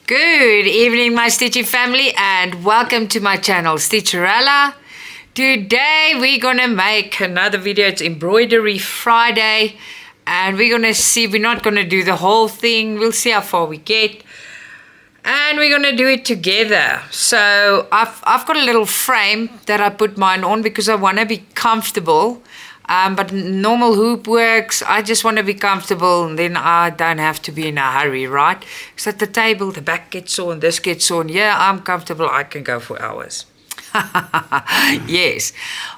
Good evening, my Stitchy family, and welcome to my channel, Stitcha-Rella. Today we're gonna make another video. It's Embroidery Friday, and we're gonna see, we're not gonna do the whole thing. We'll see how far we get, and we're gonna do it together. So I've got a little frame that I put mine on because I want to be comfortable. But normal hoop works. I just want to be comfortable, and then I don't have to be in a hurry, right? Because at the table, the back gets sore and this gets sore, and yeah, I'm comfortable. I can go for hours. Yes.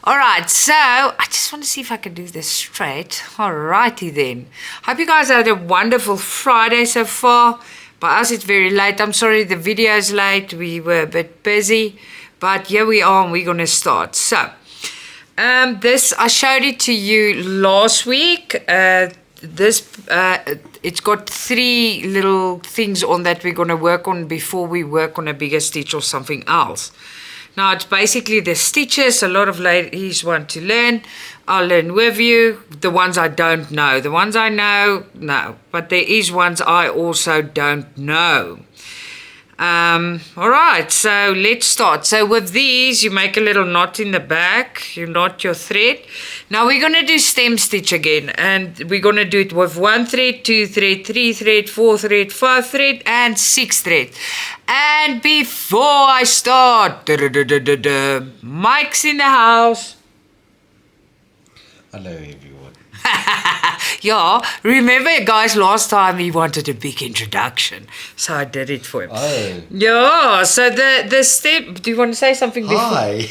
All right, so I just want to see if I can do this straight. All righty then. Hope you guys had a wonderful Friday so far. By us, it's very late. I'm sorry the video is late. We were a bit busy, but here we are, and we're going to start. So, this I showed it to you last week. It's got 3 little things on that we're going to work on before we work on a bigger stitch or something else. Now it's basically the stitches a lot of ladies want to learn. I'll learn with you. The ones I don't know. The ones I know, no. But there is ones I also don't know. Alright, so let's start. So with these, you make a little knot in the back, you knot your thread. Now we're going to do stem stitch again, and we're going to do it with 1 thread, 2 thread, 3 thread, 4 thread, 5 thread, and 6 thread. And before I start, Mike's in the house. Hello everyone. Yeah, remember guys, last time he wanted a big introduction, so I did it for him. Oh. Yeah, so the stem, do you want to say something before? Hi.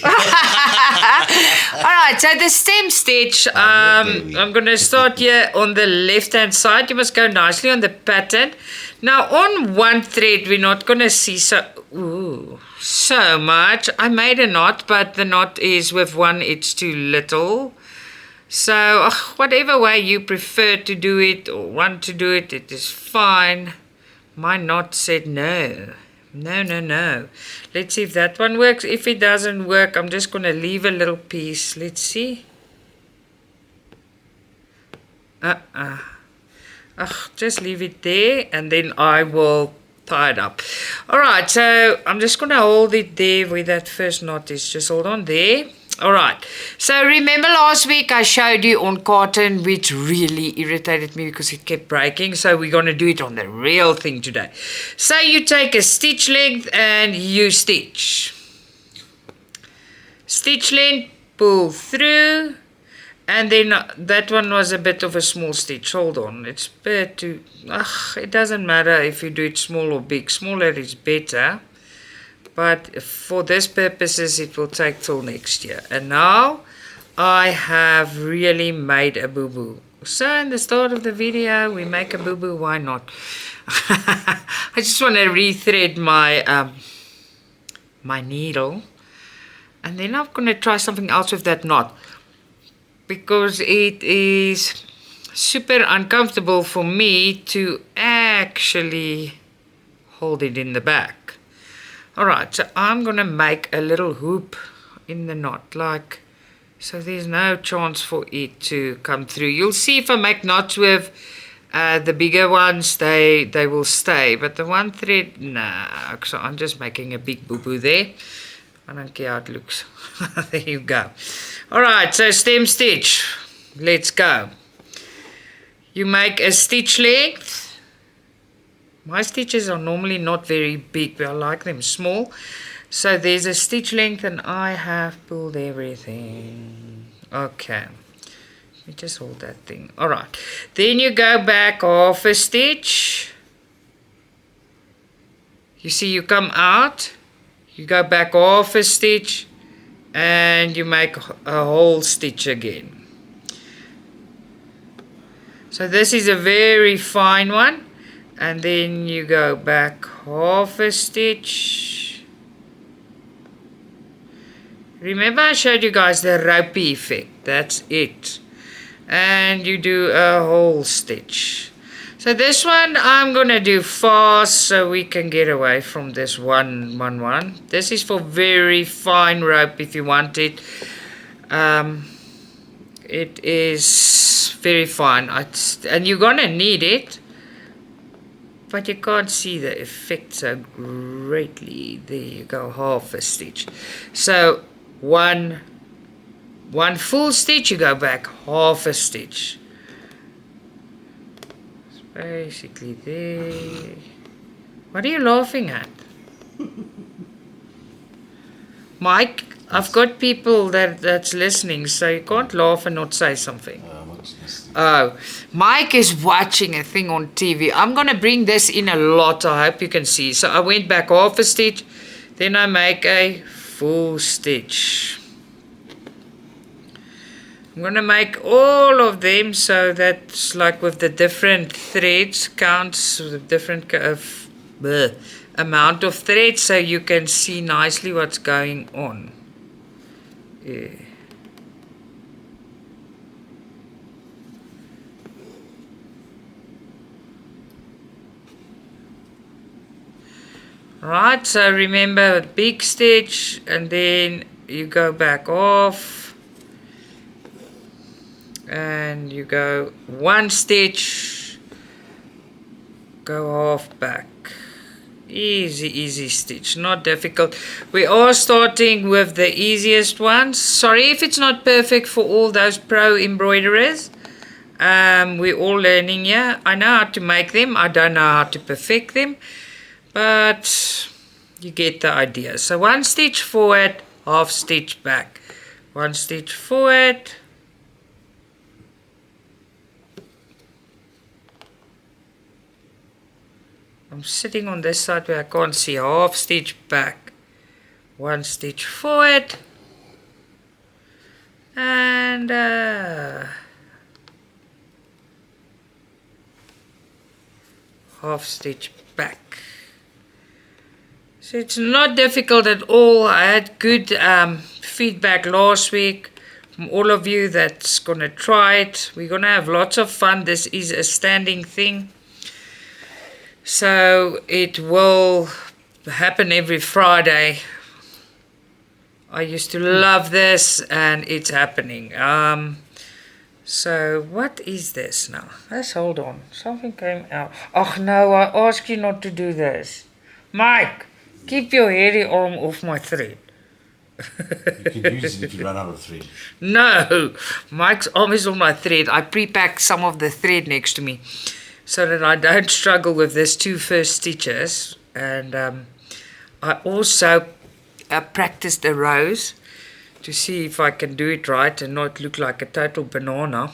Alright, so the stem stitch, I'm going to start here on the left hand side. You must go nicely on the pattern. Now on 1 thread, we're not going to see so much. I made a knot, but the knot is with 1, it's too little. So, whatever way you prefer to do it or want to do it, it is fine. My knot said no. No. Let's see if that one works. If it doesn't work, I'm just going to leave a little piece. Let's see. Just leave it there, and then I will tie it up. Alright, so I'm just going to hold it there where that first knot is. Just hold on there. Alright, so remember last week I showed you on cotton, which really irritated me because it kept breaking. So we're going to do it on the real thing today. So you take a stitch length and you stitch. Stitch length, pull through. And then that one was a bit of a small stitch. Hold on, it's better to... it doesn't matter if you do it small or big. Smaller is better. But for this purposes, it will take till next year. And now, I have really made a boo-boo. So, in the start of the video, we make a boo-boo. Why not? I just want to rethread my my needle. And then I'm going to try something else with that knot. Because it is super uncomfortable for me to actually hold it in the back. Alright, so I'm going to make a little hoop in the knot, like, so there's no chance for it to come through. You'll see if I make knots with the bigger ones, they will stay. But the 1 thread, nah, so I'm just making a big boo-boo there. I don't care how it looks. There you go. Alright, so stem stitch. Let's go. You make a stitch length. My stitches are normally not very big, but I like them small. So there's a stitch length, and I have pulled everything. Okay. Let me just hold that thing. Alright. Then you go back half a stitch. You see you come out. You go back half a stitch. And you make a whole stitch again. So this is a very fine one. And then you go back half a stitch. Remember I showed you guys the ropey effect. That's it. And you do a whole stitch. So this one I'm going to do fast so we can get away from this one. This is for very fine rope if you want it. It is very fine. And you're going to need it. but you can't see the effect so greatly. There you go, half a stitch. So one full stitch, you go back half a stitch. It's basically there. What are you laughing at? Mike, I've got people that's listening, so you can't laugh and not say something. Oh, Mike is watching a thing on TV. I'm going to bring this in a lot, I hope you can see. So I went back half a stitch, then I make a full stitch. I'm going to make all of them so that's like with the different threads, counts the different amount of threads so you can see nicely what's going on. Yeah. Right, so remember big stitch and then you go back off and you go one stitch, go half back. Easy stitch, not difficult. We are starting with the easiest ones. Sorry if it's not perfect for all those pro embroiderers. We're all learning here. I know how to make them, I don't know how to perfect them, but you get the idea. So one stitch forward, half stitch back, one stitch forward, I'm sitting on this side where I can't see, half stitch back, one stitch forward, and half stitch back. So it's not difficult at all. I had good feedback last week from all of you that's gonna try it. We're gonna have lots of fun. This is a standing thing, so it will happen every Friday. I used to love this and it's happening. So what is this now? Let's hold on. Something came out. Oh no, I asked you not to do this. Mike, keep your hairy arm off my thread. You can use it if you run out of thread. No, Mike's arm is on my thread. I pre-packed some of the thread next to me so that I don't struggle with this two first stitches. And I also practiced the rows to see if I can do it right and not look like a total banana.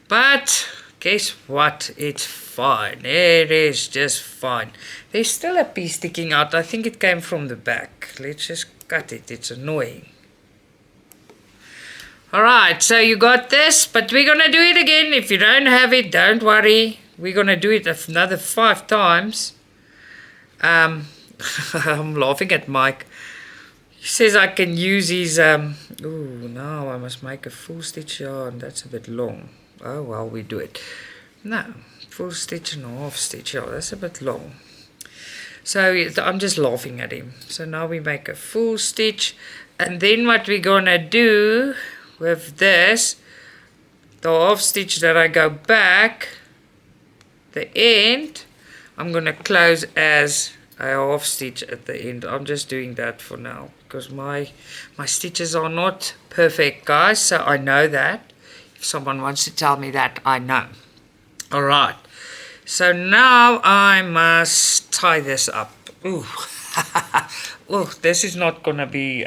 But guess what? It's fine. It is just fine. There's still a piece sticking out. I think it came from the back. Let's just cut it. It's annoying. Alright, so you got this, but we're gonna do it again. If you don't have it, don't worry. We're gonna do it another 5 times. I'm laughing at Mike. He says I can use his, now I must make a full stitch yarn. That's a bit long. Oh, well, we do it. No, full stitch and a half stitch. Yeah, that's a bit long. So I'm just laughing at him. So now we make a full stitch. And then what we're going to do with this, the half stitch that I go back, the end, I'm going to close as a half stitch at the end. I'm just doing that for now because my stitches are not perfect, guys, so I know that. If someone wants to tell me that, I know. Alright, so now I must tie this up. Ooh, oh, this is not gonna be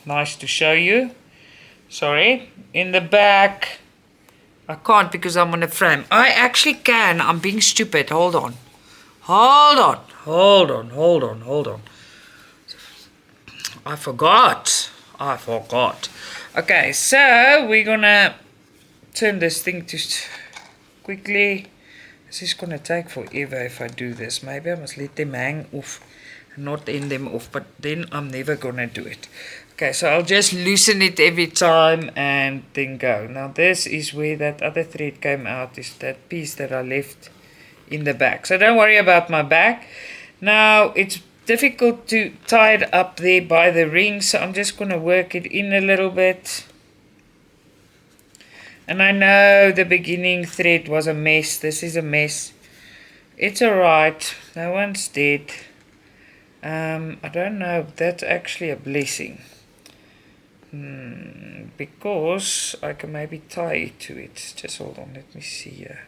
nice to show you. Sorry, in the back I can't because I'm on a frame. I actually can. I'm being stupid. Hold on. I forgot. Okay, so we're gonna turn this thing to quickly. This is gonna take forever if I do this. Maybe I must let them hang off and not end them off, but then I'm never gonna do it. Okay, so I'll just loosen it every time and then go. Now this is where that other thread came out, is that piece that I left in the back. So don't worry about my back. Now it's difficult to tie it up there by the ring, so I'm just going to work it in a little bit. And I know the beginning thread was a mess. This is a mess. It's alright. No one's dead. I don't know. That's actually a blessing. Because I can maybe tie it to it. Just hold on. Let me see here.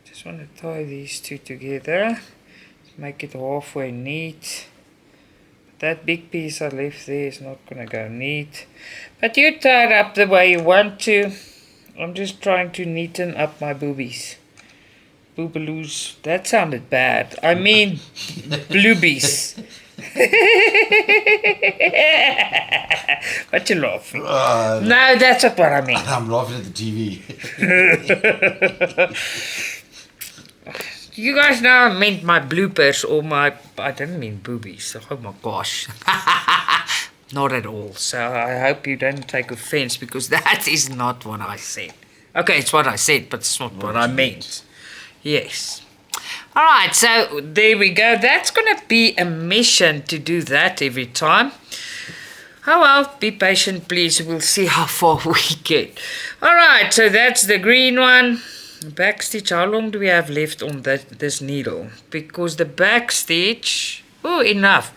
Just want to tie these two together. Make it halfway neat. That big piece I left there is not going to go neat. But you tie it up the way you want to. I'm just trying to neaten up my boobies. Boobaloos. That sounded bad. I mean, bluebies. What you laughing? No, that's not what I mean. I'm laughing at the TV. You guys know I meant my bloopers or my... I didn't mean boobies. Oh my gosh. Not at all. So I hope you don't take offense because that is not what I said. Okay, it's what I said, but it's not what I meant. Yes. Alright, so there we go. That's going to be a mission to do that every time. Oh well, be patient please. We'll see how far we get. Alright, so that's the green one. Back stitch, how long do we have left on this needle? Because the back stitch, oh enough.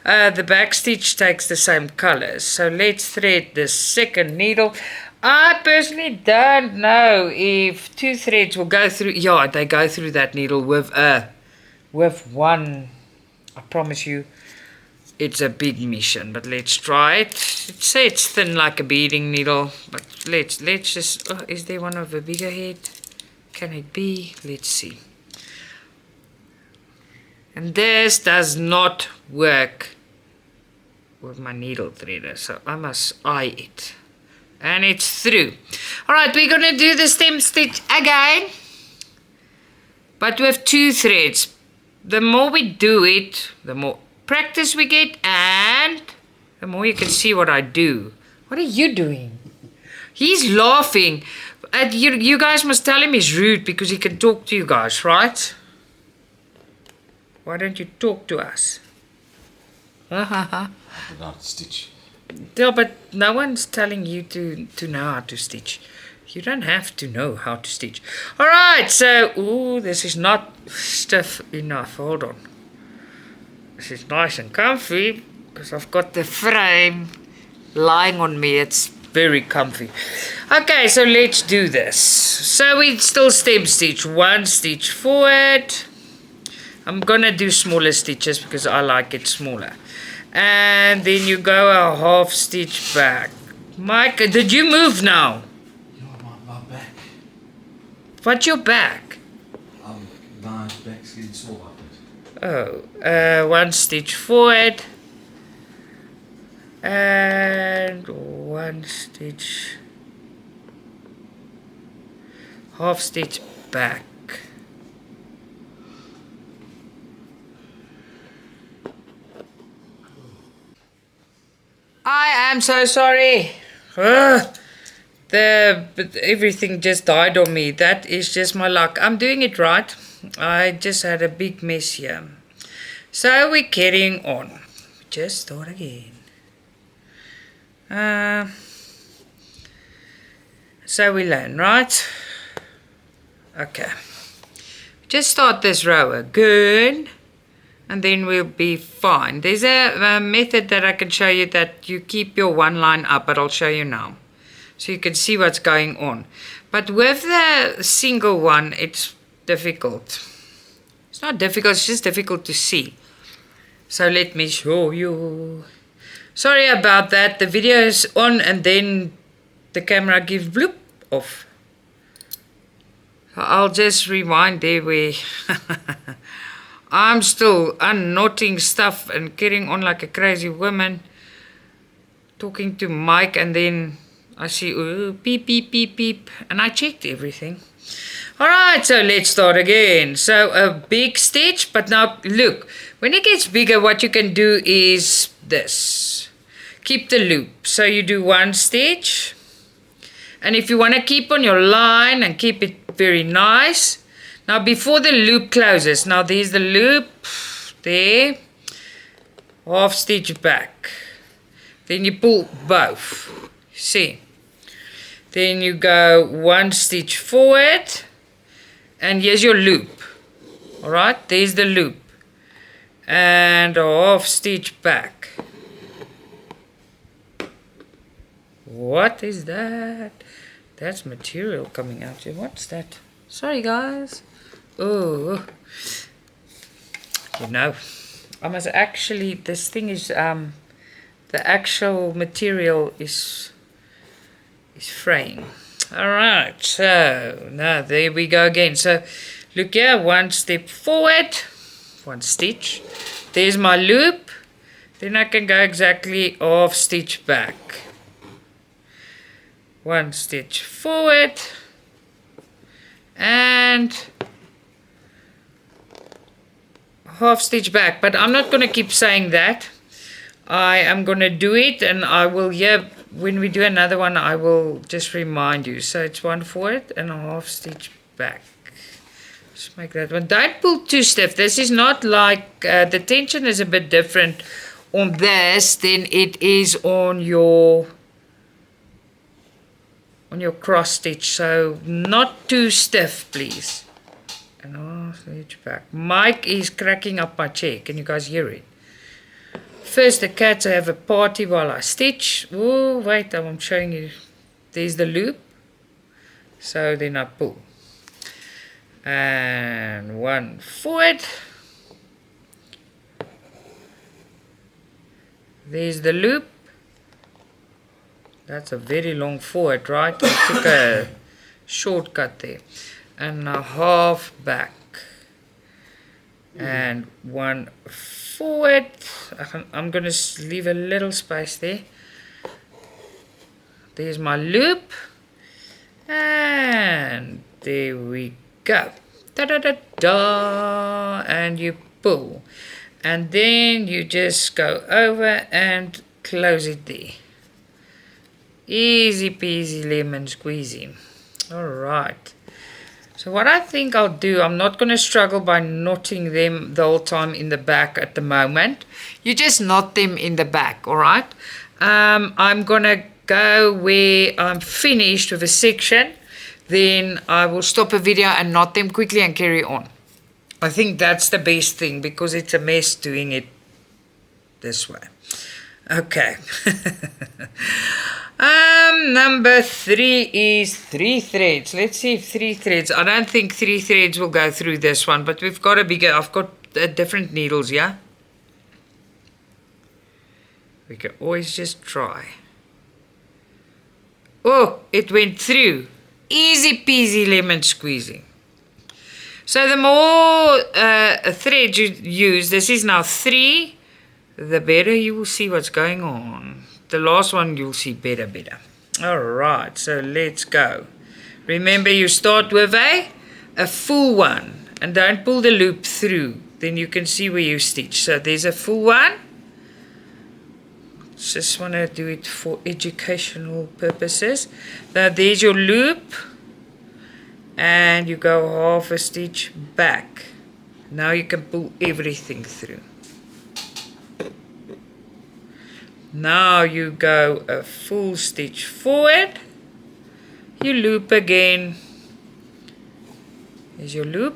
The back stitch takes the same colors. So let's thread the second needle. I personally don't know if 2 threads will go through. Yeah, they go through that needle with one. I promise you, it's a big mission. But let's try it. It says it's thin like a beading needle. But let's just. Oh, is there one of a bigger head? Can it be? Let's see. And this does not work with my needle threader, so I must eye it. And it's through. Alright, we're going to do the stem stitch again. But with 2 threads. The more we do it, the more practice we get, and the more you can see what I do. What are you doing? He's laughing. You guys must tell him he's rude because he can talk to you guys, right? Why don't you talk to us? I forgot to stitch. Yeah, but no one's telling you to know how to stitch. You don't have to know how to stitch. Alright, so, ooh, this is not stiff enough. Hold on. This is nice and comfy because I've got the frame lying on me. It's very comfy. Okay, so let's do this. So we still stem stitch. 1 stitch forward. I'm gonna do smaller stitches because I like it smaller. And then you go a half stitch back. Mike, did you move now? No, my back. What's your back? My back's getting sore up it. Oh, 1 stitch forward. And 1 stitch, half stitch back. I am so sorry. Everything just died on me. That is just my luck. I'm doing it right. I just had a big mess here. So we're carrying on. Just start again. So we learn, right? Okay. Just start this row again, and then we'll be fine. There's a method that I can show you that you keep your one line up, but I'll show you now. So you can see what's going on. But with the single one, it's difficult. It's not difficult, it's just difficult to see. So let me show you. Sorry about that. The video is on and then the camera gives bloop off. I'll just rewind there where I'm still unknotting stuff and carrying on like a crazy woman. Talking to Mike and then I see beep, beep, beep, beep. And I checked everything. Alright, so let's start again. So a big stitch, but now look. When it gets bigger, what you can do is this. Keep the loop. So you do 1 stitch. And if you want to keep on your line and keep it very nice. Now before the loop closes. Now there's the loop. There. Half stitch back. Then you pull both. See. Then you go 1 stitch forward. And here's your loop. Alright, there's the loop. And a half stitch back. What is that? That's material coming out here. What's that? Sorry guys. Oh, you know, I must actually, this thing is, the actual material is fraying. Alright, so now there we go again. So look here, one step forward, one stitch. There's my loop. Then I can go exactly half stitch back. One stitch forward and half stitch back, but I'm not going to keep saying that. I am going to do it, and I will, yeah, when we do another one I will just remind you. So it's one forward and a half stitch back. Just make that one. Don't pull too stiff. This is not like the tension is a bit different on this than it is on your cross stitch, so not too stiff, please. And I'll stitch back. Mike is cracking up my chair. Can you guys hear it? First, the cats have a party while I stitch. Oh, wait, I'm showing you. There's the loop. So then I pull. And one forward. There's the loop. That's a very long forward, right? I took a shortcut there. And a half back. And one forward. I'm going to leave a little space there. There's my loop. And there we go. Da-da-da-da. And you pull. And then you just go over and close it there. Easy peasy lemon squeezy. Alright. So what I think I'll do, I'm not going to struggle by knotting them the whole time in the back at the moment. You just knot them in the back, alright? I'm going to go where I'm finished with a section. Then I will stop a video and knot them quickly and carry on. I think that's the best thing because it's a mess doing it this way. Okay. Number 3 is 3 threads. Let's see if 3 threads. I don't think 3 threads will go through this one, but we've got a bigger. I've got different needles, yeah? We can always just try. Oh, it went through. Easy peasy lemon squeezy. So the more thread you use, this is now 3, the better you will see what's going on. The last one you'll see better. Alright, so let's go. Remember, you start with a full one and don't pull the loop through. Then you can see where you stitch. So there's a full one. Just want to do it for educational purposes. Now there's your loop. And you go half a stitch back. Now you can pull everything through. Now you go a full stitch forward. You loop again. Here's your loop.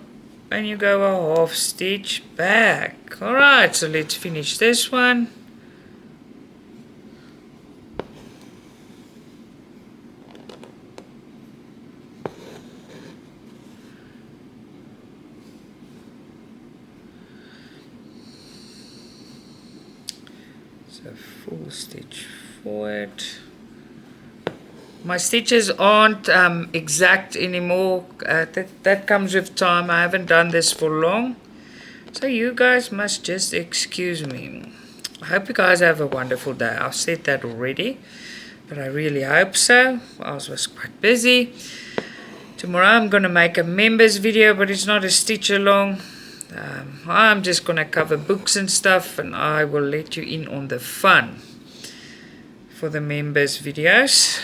And you go a half stitch back. Alright, so let's finish this one. Full stitch forward. My stitches aren't exact anymore. That comes with time. I haven't done this for long, so you guys must just excuse me. I hope you guys have a wonderful day. I've said that already, but I really hope so. I was quite busy. Tomorrow I'm going to make a members video, but it's not a stitch along. I'm just going to cover books and stuff, and I will let you in on the fun for the members videos.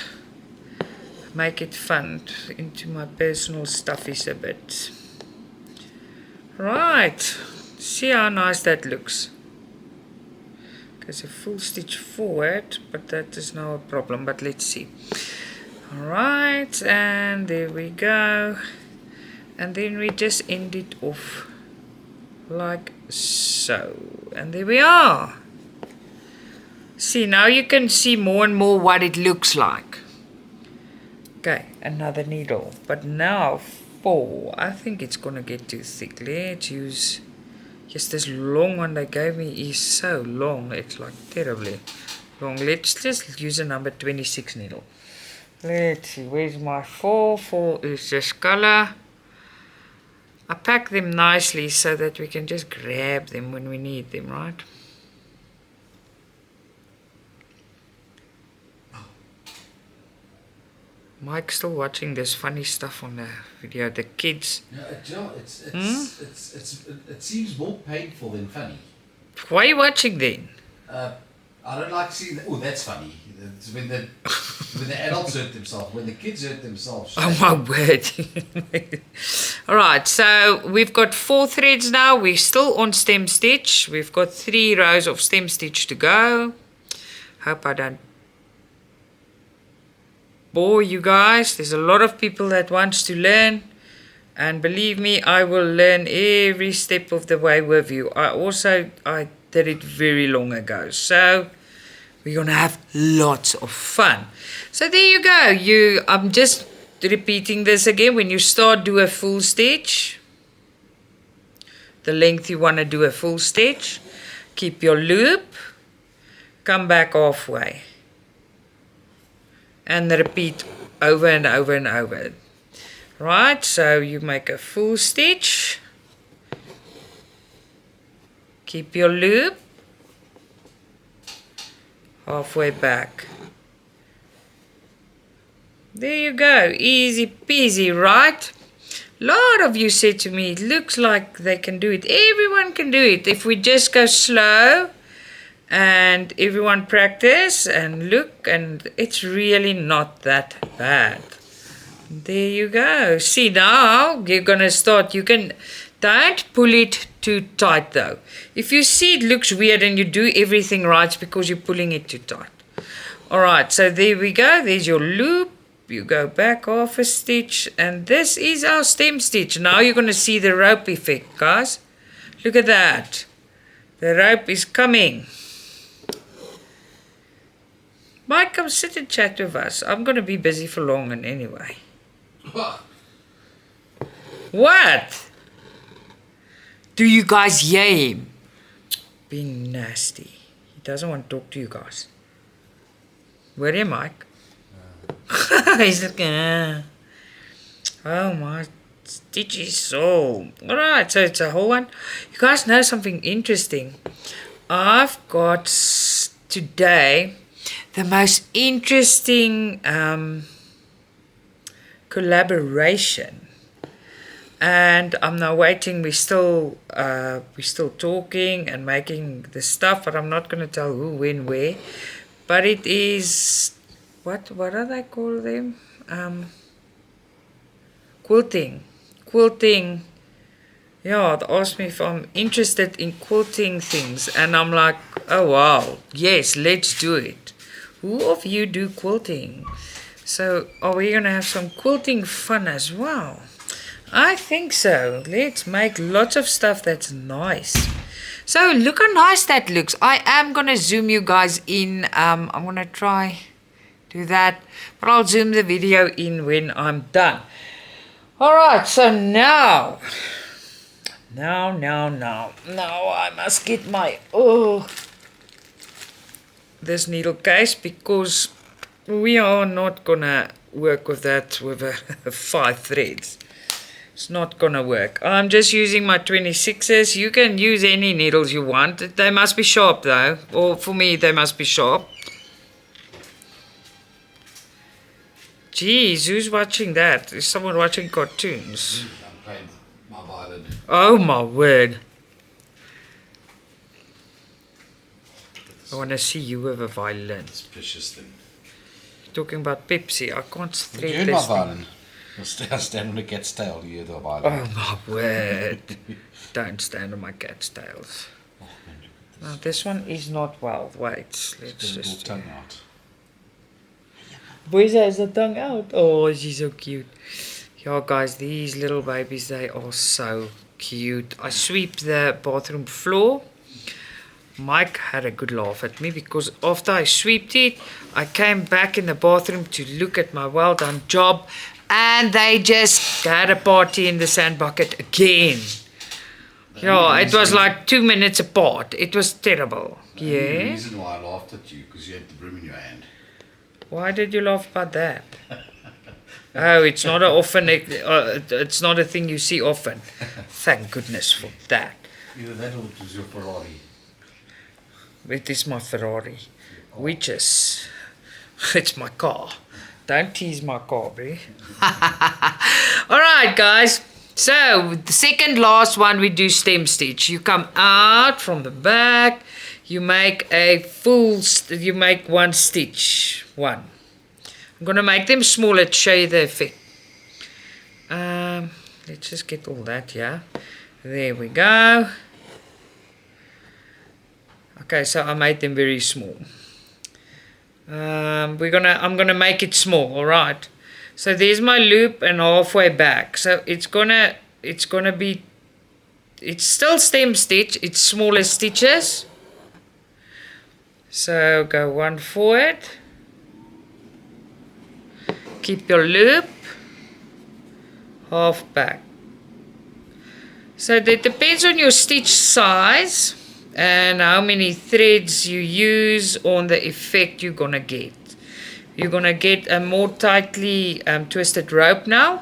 Make it fun into my personal stuffies a bit. Right, see how nice that looks. There's a full stitch forward, but that is no problem, but let's see. Alright, and there we go. And then we just end it off like so. And there we are. See, now you can see more and more what it looks like. Okay, another needle. But now for, I think it's gonna get too thick. Let's use, yes, this long one they gave me is so long. It's like terribly long. Let's just use a number 26 needle. Let's see, where's my 4? 4 is this color. I pack them nicely so that we can just grab them when we need them, right? Mike's still watching this funny stuff on the video. The kids. No, it seems more painful than funny. Why are you watching then? I don't like seeing that. Oh, that's funny. It's when the adults hurt themselves, when the kids hurt themselves. Oh my word. Alright, so we've got 4 threads now. We're still on stem stitch. We've got 3 rows of stem stitch to go. Hope I don't bore you guys. There's a lot of people that wants to learn. And believe me, I will learn every step of the way with you. I did it very long ago. So we're gonna have lots of fun. So there you go. I'm just repeating this again. When you start, do a full stitch. The length you want to do a full stitch. Keep your loop. Come back halfway. And repeat over and over and over. Right, so you make a full stitch. Keep your loop. Halfway back. There you go. Easy peasy, right? A lot of you said to me, it looks like they can do it. Everyone can do it. If we just go slow and everyone practice and look, and it's really not that bad. There you go. See, now you're going to start. Don't pull it too tight though. If you see it looks weird and you do everything right, it's because you're pulling it too tight. Alright, so there we go. There's your loop. You go back half a stitch, and this is our stem stitch. Now you're going to see the rope effect, guys. Look at that. The rope is coming. Mike, come sit and chat with us. I'm going to be busy for long and anyway. What? Do you guys hear him? Being nasty. He doesn't want to talk to you guys. Where are you, Mike? He's looking. Oh my Stitchy soul. Alright, so it's a whole one. You guys know something interesting? I've got today the most interesting collaboration. And I'm now waiting. We're still talking and making the stuff, but I'm not going to tell who, when, where. But it is what do they call them? Quilting. Yeah, they asked me if I'm interested in quilting things, and I'm like, oh wow, yes, let's do it. Who of you do quilting? So are we going to have some quilting fun as well? I think so. Let's make lots of stuff that's nice. So look how nice that looks. I am going to zoom you guys in. I'm going to try do that. But I'll zoom the video in when I'm done. Alright, so now I must get my, this needle case, because we are not going to work with that with 5 threads. It's not gonna work. I'm just using my 26s. You can use any needles you want. They must be sharp though. Or for me, they must be sharp. Jeez, who's watching that? Is someone watching cartoons? I'm playing my violin. Oh my word. I want to see you with a violin. It's a precious thing. Talking about Pepsi, I can't thread You heard this my thing. violin. I'll stand on a cat's tail, you hear the violin. Oh my word. Don't stand on my cat's tails. Oh, man, look at this. Now this one is not well. Wait, let's Get a little just... tongue out. Boys has the tongue out. Oh, she's so cute. Yeah, guys, these little babies, they are so cute. I sweep the bathroom floor. Mike had a good laugh at me because after I swept it, I came back in the bathroom to look at my well done job, and they just had a party in the sand bucket again. Yeah, it was like 2 minutes apart. It was terrible. The Yeah. reason why I laughed at you, because you had the broom in your hand. Why did you laugh about that? Oh, it's not it's not a thing you see often. Thank goodness for that. Either that or it was your Ferrari. It is my Ferrari. Witches. It's my car. Don't tease my car, bro. Alright, guys. So, the second last one we do stem stitch. You come out from the back. You make a you make one stitch. One. I'm going to make them smaller to show you the effect. Let's just get all that, yeah. There we go. Okay, so I made them very small. I'm gonna make it small, alright. So there's my loop and halfway back. So it's still stem stitch, it's smaller stitches. So go one forward. Keep your loop, half back. So that depends on your stitch size and how many threads you use on the effect you're gonna get. You're gonna get a more tightly twisted rope now,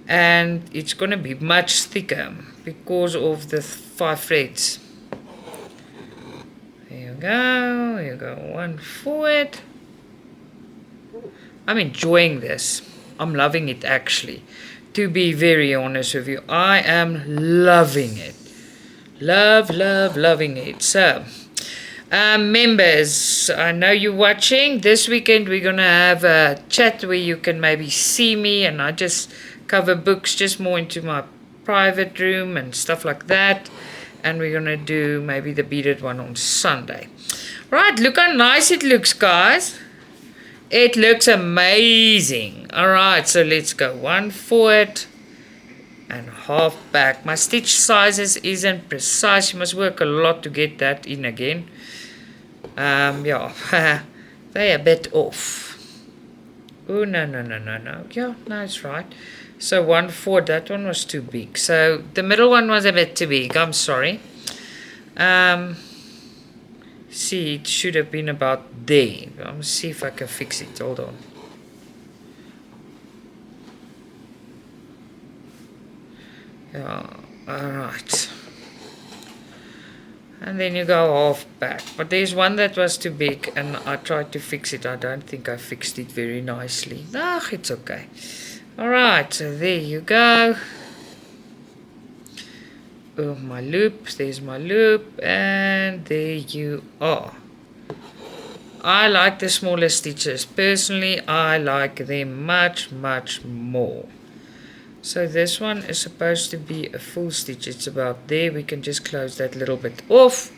and it's gonna be much thicker because of the 5 threads. There you go, one forward. I'm enjoying this. I'm loving it actually. To be very honest with you, I am loving it. Loving it. So, members, I know you're watching. This weekend we're going to have a chat where you can maybe see me, and I just cover books just more into my private room and stuff like that. And we're going to do maybe the beaded one on Sunday. Right, look how nice it looks, guys. It looks amazing. Alright, so let's go one forward and half back. My stitch sizes isn't precise. You must work a lot to get that in again. Yeah, they're a bit off. Oh, no. Yeah, no, it's right. So one forward, that one was too big. So the middle one was a bit too big. I'm sorry. See, it should have been about there. Let's see if I can fix it. Hold on. Yeah, alright. And then you go half back. But there's one that was too big and I tried to fix it. I don't think I fixed it very nicely. Ah, it's okay. Alright, so there you go. Oh, my loop, there's my loop, and there you are. I like the smaller stitches. Personally, I like them much more. So this one is supposed to be a full stitch. It's about there. We can just close that little bit off.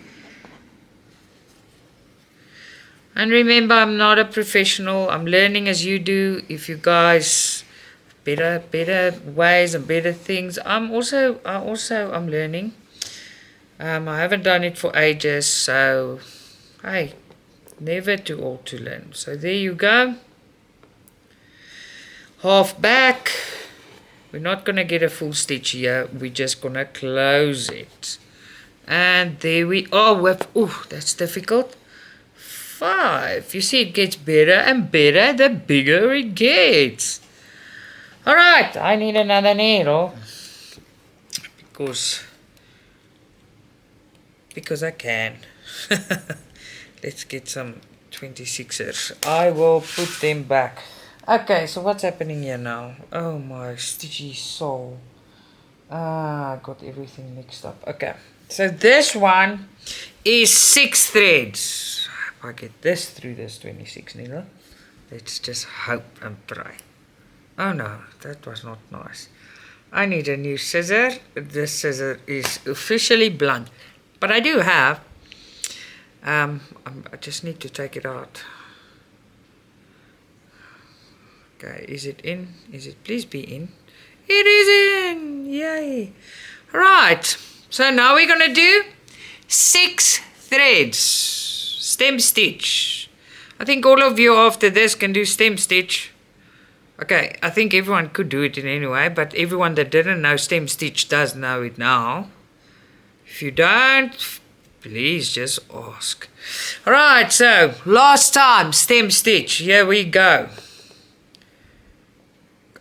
And remember, I'm not a professional. I'm learning as you do. If you guys better ways and better things, I'm learning. I haven't done it for ages, so hey, never too old to learn. So there you go. Half back. We're not gonna get a full stitch here. We're just gonna close it. And there we are with, oh, that's difficult. 5. You see, it gets better and better the bigger it gets. Alright, I need another needle because I can. Let's get some 26ers. I will put them back. Okay, so what's happening here now? Oh my stitchy soul. I got everything mixed up. Okay, so this one is 6 threads. If I get this through this 26 needle, let's just hope and pray. Oh no, that was not nice. I need a new scissor. This scissor is officially blunt. But I do have. I just need to take it out. Okay, is it in? Is it? Please be in. It is in! Yay! Right, so now we're gonna do 6 threads. Stem stitch. I think all of you after this can do stem stitch. Okay, I think everyone could do it in any way, but everyone that didn't know stem stitch does know it now. If you don't, please just ask. Alright, so last time stem stitch. Here we go.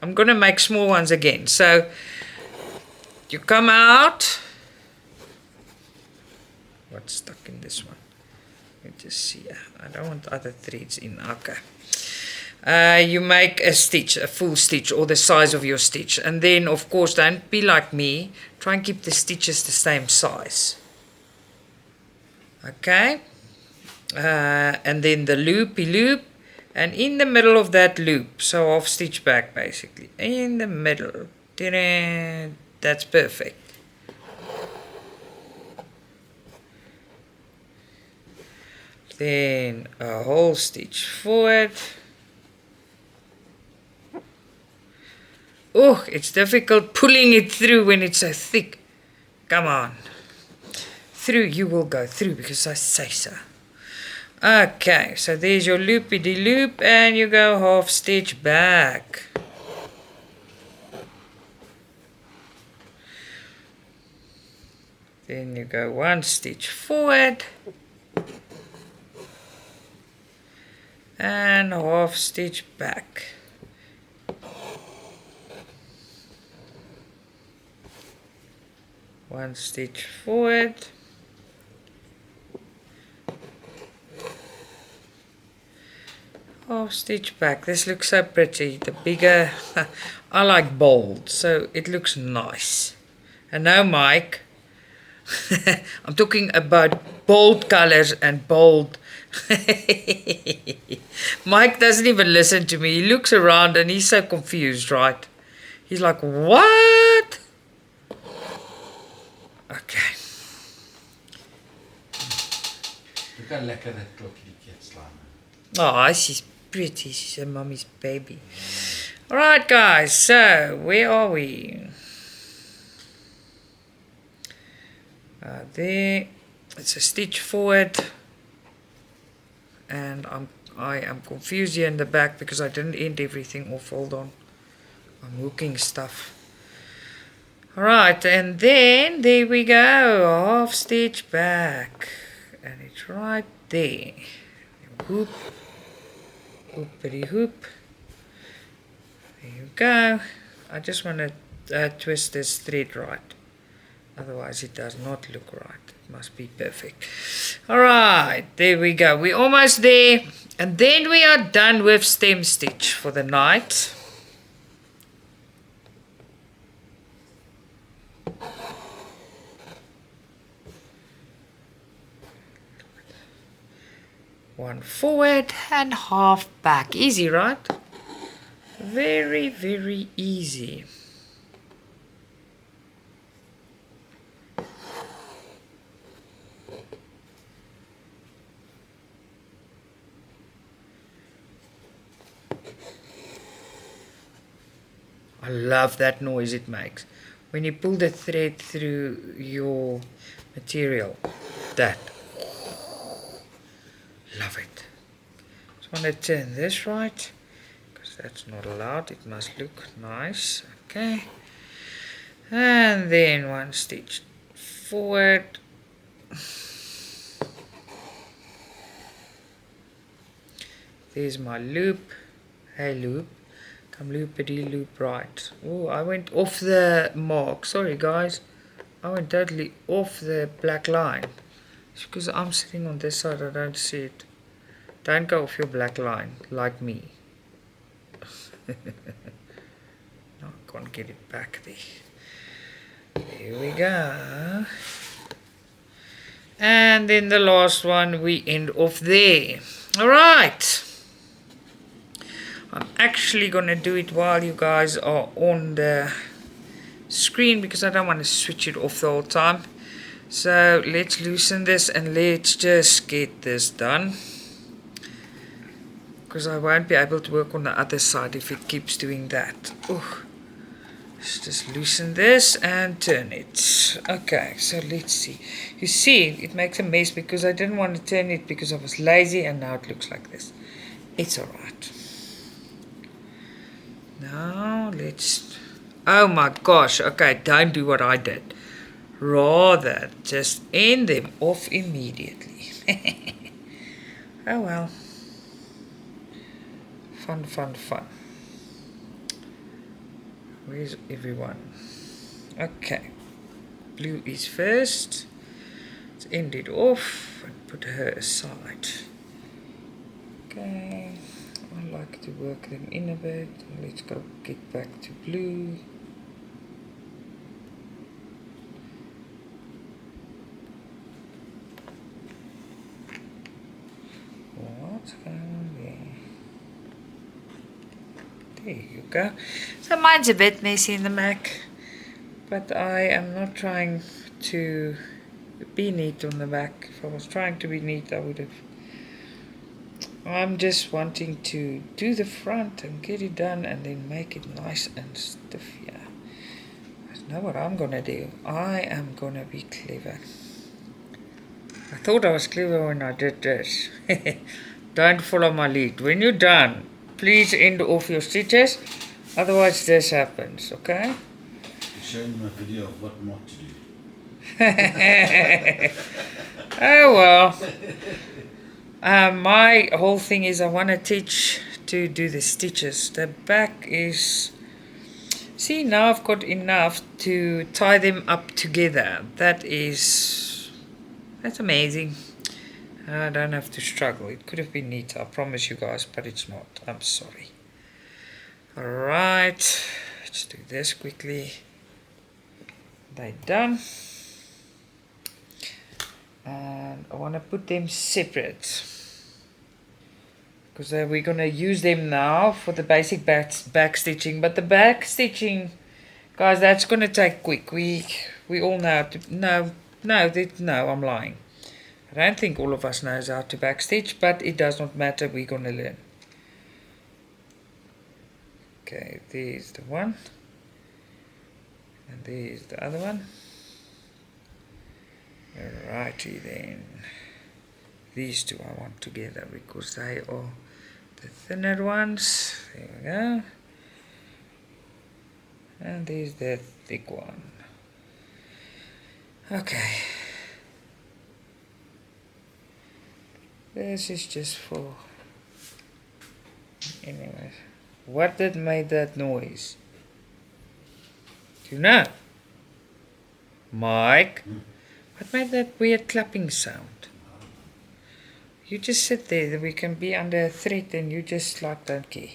I'm gonna make small ones again. So you come out. What's stuck in this one? Let me just see. I don't want other threads in. Okay. You make a stitch, a full stitch, or the size of your stitch. And then, of course, don't be like me. Try and keep the stitches the same size. Okay. And then the loopy loop. And in the middle of that loop, so half stitch back basically. In the middle. That's perfect. Then a whole stitch forward. Oh, it's difficult pulling it through when it's so thick. Come on. Through, you will go through because I say so. Okay, so there's your loopy-de-loop and you go half stitch back. Then you go 1 stitch forward. And half stitch back. One stitch forward. Half stitch back. This looks so pretty. The bigger, I like bold, so it looks nice. And now, Mike, I'm talking about bold colors and bold. Mike doesn't even listen to me. He looks around and he's so confused, right? He's like, what? Okay. Look how lekker dat klokkie slaan. Oh, she's pretty. She's her mummy's baby. Alright, guys. So, where are we? There. It's a stitch forward. And I am confused here in the back because I didn't end everything off. Hold on. I'm hooking stuff. Alright, and then there we go. Half stitch back. And it's right there. Hoop. Hoopity hoop. There you go. I just want to twist this thread right. Otherwise it does not look right. It must be perfect. Alright, there we go. We're almost there. And then we are done with stem stitch for the night. One forward and half back. Easy, right? Very, very easy. I love that noise it makes when you pull the thread through your material. That. Love it. Just want to turn this right because that's not allowed. It must look nice. Okay. And then 1 stitch forward. There's my loop. Hey loop. Come loopity loop right. Oh, I went off the mark. Sorry guys. I went totally off the black line. It's because I'm sitting on this side. I don't see it. Don't go off your black line like me. No, I can't get it back there. There we go. And then the last one we end off there. Alright. I'm actually going to do it while you guys are on the screen because I don't want to switch it off the whole time. So let's loosen this and let's just get this done. Because I won't be able to work on the other side if it keeps doing that. Ooh. Let's just loosen this and turn it. Okay, so let's see. You see, it makes a mess because I didn't want to turn it because I was lazy, and now it looks like this. It's alright. Now let's... Oh my gosh, okay, don't do what I did. Rather, just end them off immediately. Oh well. Fun, fun, fun. Where's everyone? Okay. Blue is first. Let's end it off and put her aside. Okay. I like to work them in a bit. Let's go get back to blue. What's going on there? There you go. So mine's a bit messy in the Mac, but I am not trying to be neat on the back. If I was trying to be neat, I would have. I'm just wanting to do the front and get it done and then make it nice and stiff. Yeah. I know what I'm gonna do. I am gonna be clever. I thought I was clever when I did this. Don't follow my lead. When you're done, please end off your stitches. Otherwise this happens, okay? Showing them a video of what not to do. Oh well. My whole thing is I want to teach to do the stitches. The back is... See, now I've got enough to tie them up together. That's amazing. I don't have to struggle. It could have been neat, I promise you guys, but it's not. I'm sorry. Alright, let's do this quickly. They're done. And I want to put them separate, because we're going to use them now for the basic back stitching. But the back stitching, guys, that's going to take quick. We all know how to... No, I'm lying. I don't think all of us knows how to backstitch, but it does not matter. We're going to learn. Okay, there's the one. And there's the other one. Alrighty then. These two I want together because they are the thinner ones. There we go. And there's the thick one. Okay. This is just for... Anyways. What did made that noise? Do you know? Mike? What made that weird clapping sound? You just sit there, that we can be under a threat and you just like don't care.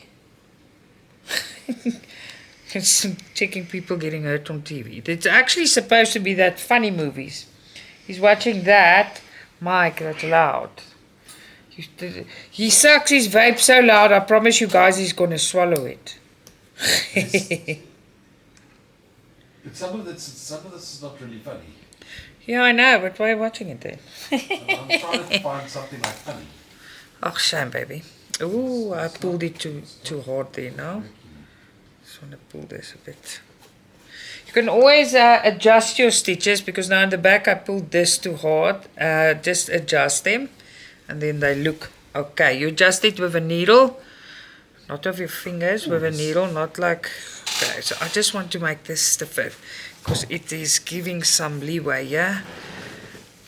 It's checking people getting hurt on TV. It's actually supposed to be that funny movies. He's watching that. Mike, that's loud. He sucks his vape so loud, I promise you guys he's going to swallow it. Some of this is not really funny. Yeah, I know, but why are you watching it then? I'm trying to find something like funny. Oh, shame, baby. Ooh, I pulled it too hard there now. Just want to pull this a bit. You can always adjust your stitches, because now in the back I pulled this too hard. Just adjust them, and then they look okay. You adjust it with a needle, not with your fingers, with a needle, not like... Okay, so I just want to make this stiffer, because it is giving some leeway, yeah?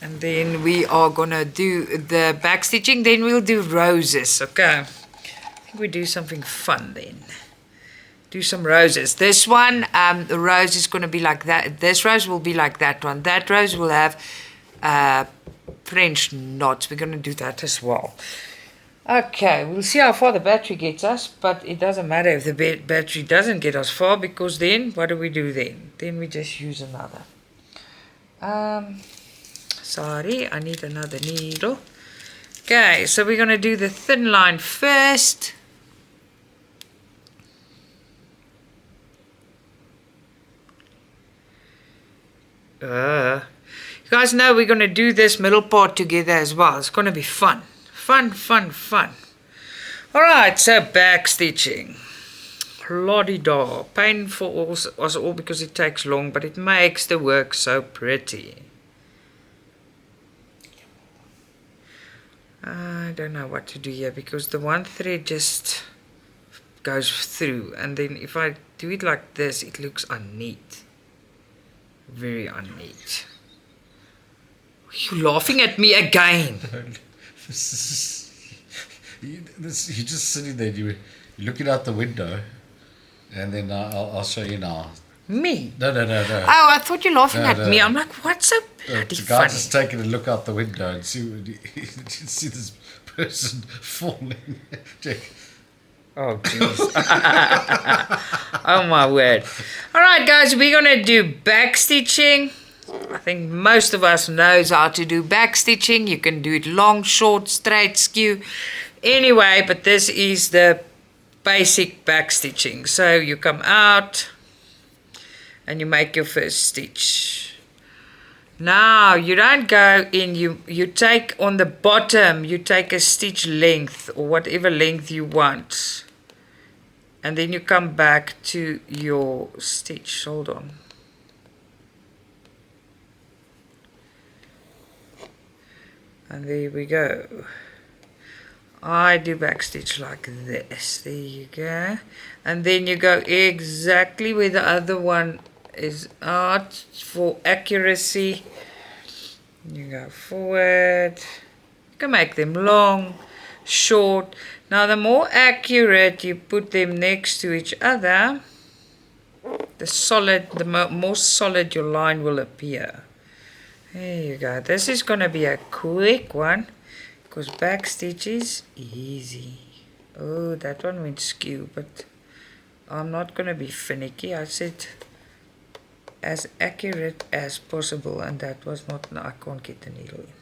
And then we are gonna do the back stitching, then we'll do roses, okay? I think we do something fun then. Do some roses. This one, the rose is gonna be like that. This rose will be like that one. That rose will have French knots. We're gonna do that as well. Okay, we'll see how far the battery gets us, but it doesn't matter if the battery doesn't get us far, because then, what do we do then? Then we just use another. Sorry, I need another needle. Okay, so we're going to do the thin line first. You guys know we're going to do this middle part together as well. It's going to be fun. Fun. Alright, so back stitching. La-di-da. Painful also all because it takes long, but it makes the work so pretty. I don't know what to do here because the one thread just goes through, and then if I do it like this, it looks unneat. Very unneat. You're laughing at me again. You're just sitting there, you're looking out the window, and then I'll show you now. Me? No. Oh, I thought you're laughing at me. I'm like, what's so bloody The funny? guy just taking a look out the window and see this person falling. Check. Oh, jeez. Oh, my word. All right, guys, we're going to do back stitching. I think most of us knows how to do back stitching. You can do it long, short, straight, skew. Anyway, but this is the basic back stitching. So you come out and you make your first stitch. Now, you don't go in, you take on the bottom, you take a stitch length or whatever length you want. And then you come back to your stitch. Hold on. And there we go. I do back stitch like this. There you go. And then you go exactly where the other one is out for accuracy. You go forward. You can make them long, short. Now the more accurate you put them next to each other, the more solid your line will appear. There you go. This is going to be a quick one because back stitch is easy. Oh, that one went skew, but I'm not going to be finicky. I said as accurate as possible, and that was not. No, I can't get the needle in.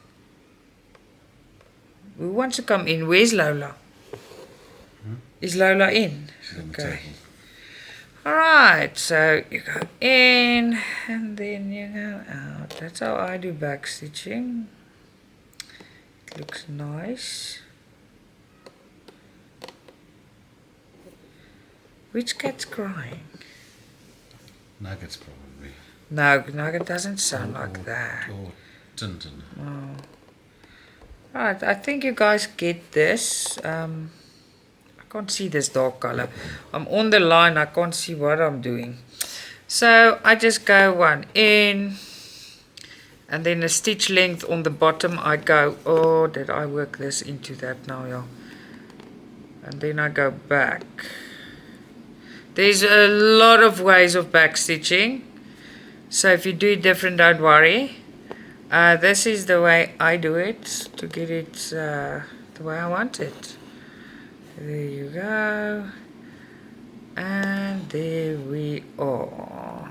Who wants to come in? Where's Lola? Is Lola in? Okay. Alright, so you go in and then you go out. That's how I do back stitching. It looks nice. Which cat's crying? Nuggets probably. No, Nugget doesn't sound like that. Or Tintin. Oh. Right, I think you guys get this. I can't see this dark color. I'm on the line, I can't see what I'm doing. So I just go one in, and then a stitch length on the bottom I go, oh, did I work this into that now, yeah. And then I go back. There's a lot of ways of back stitching. So if you do it different, don't worry. This is the way I do it to get it the way I want it. There you go. And there we are.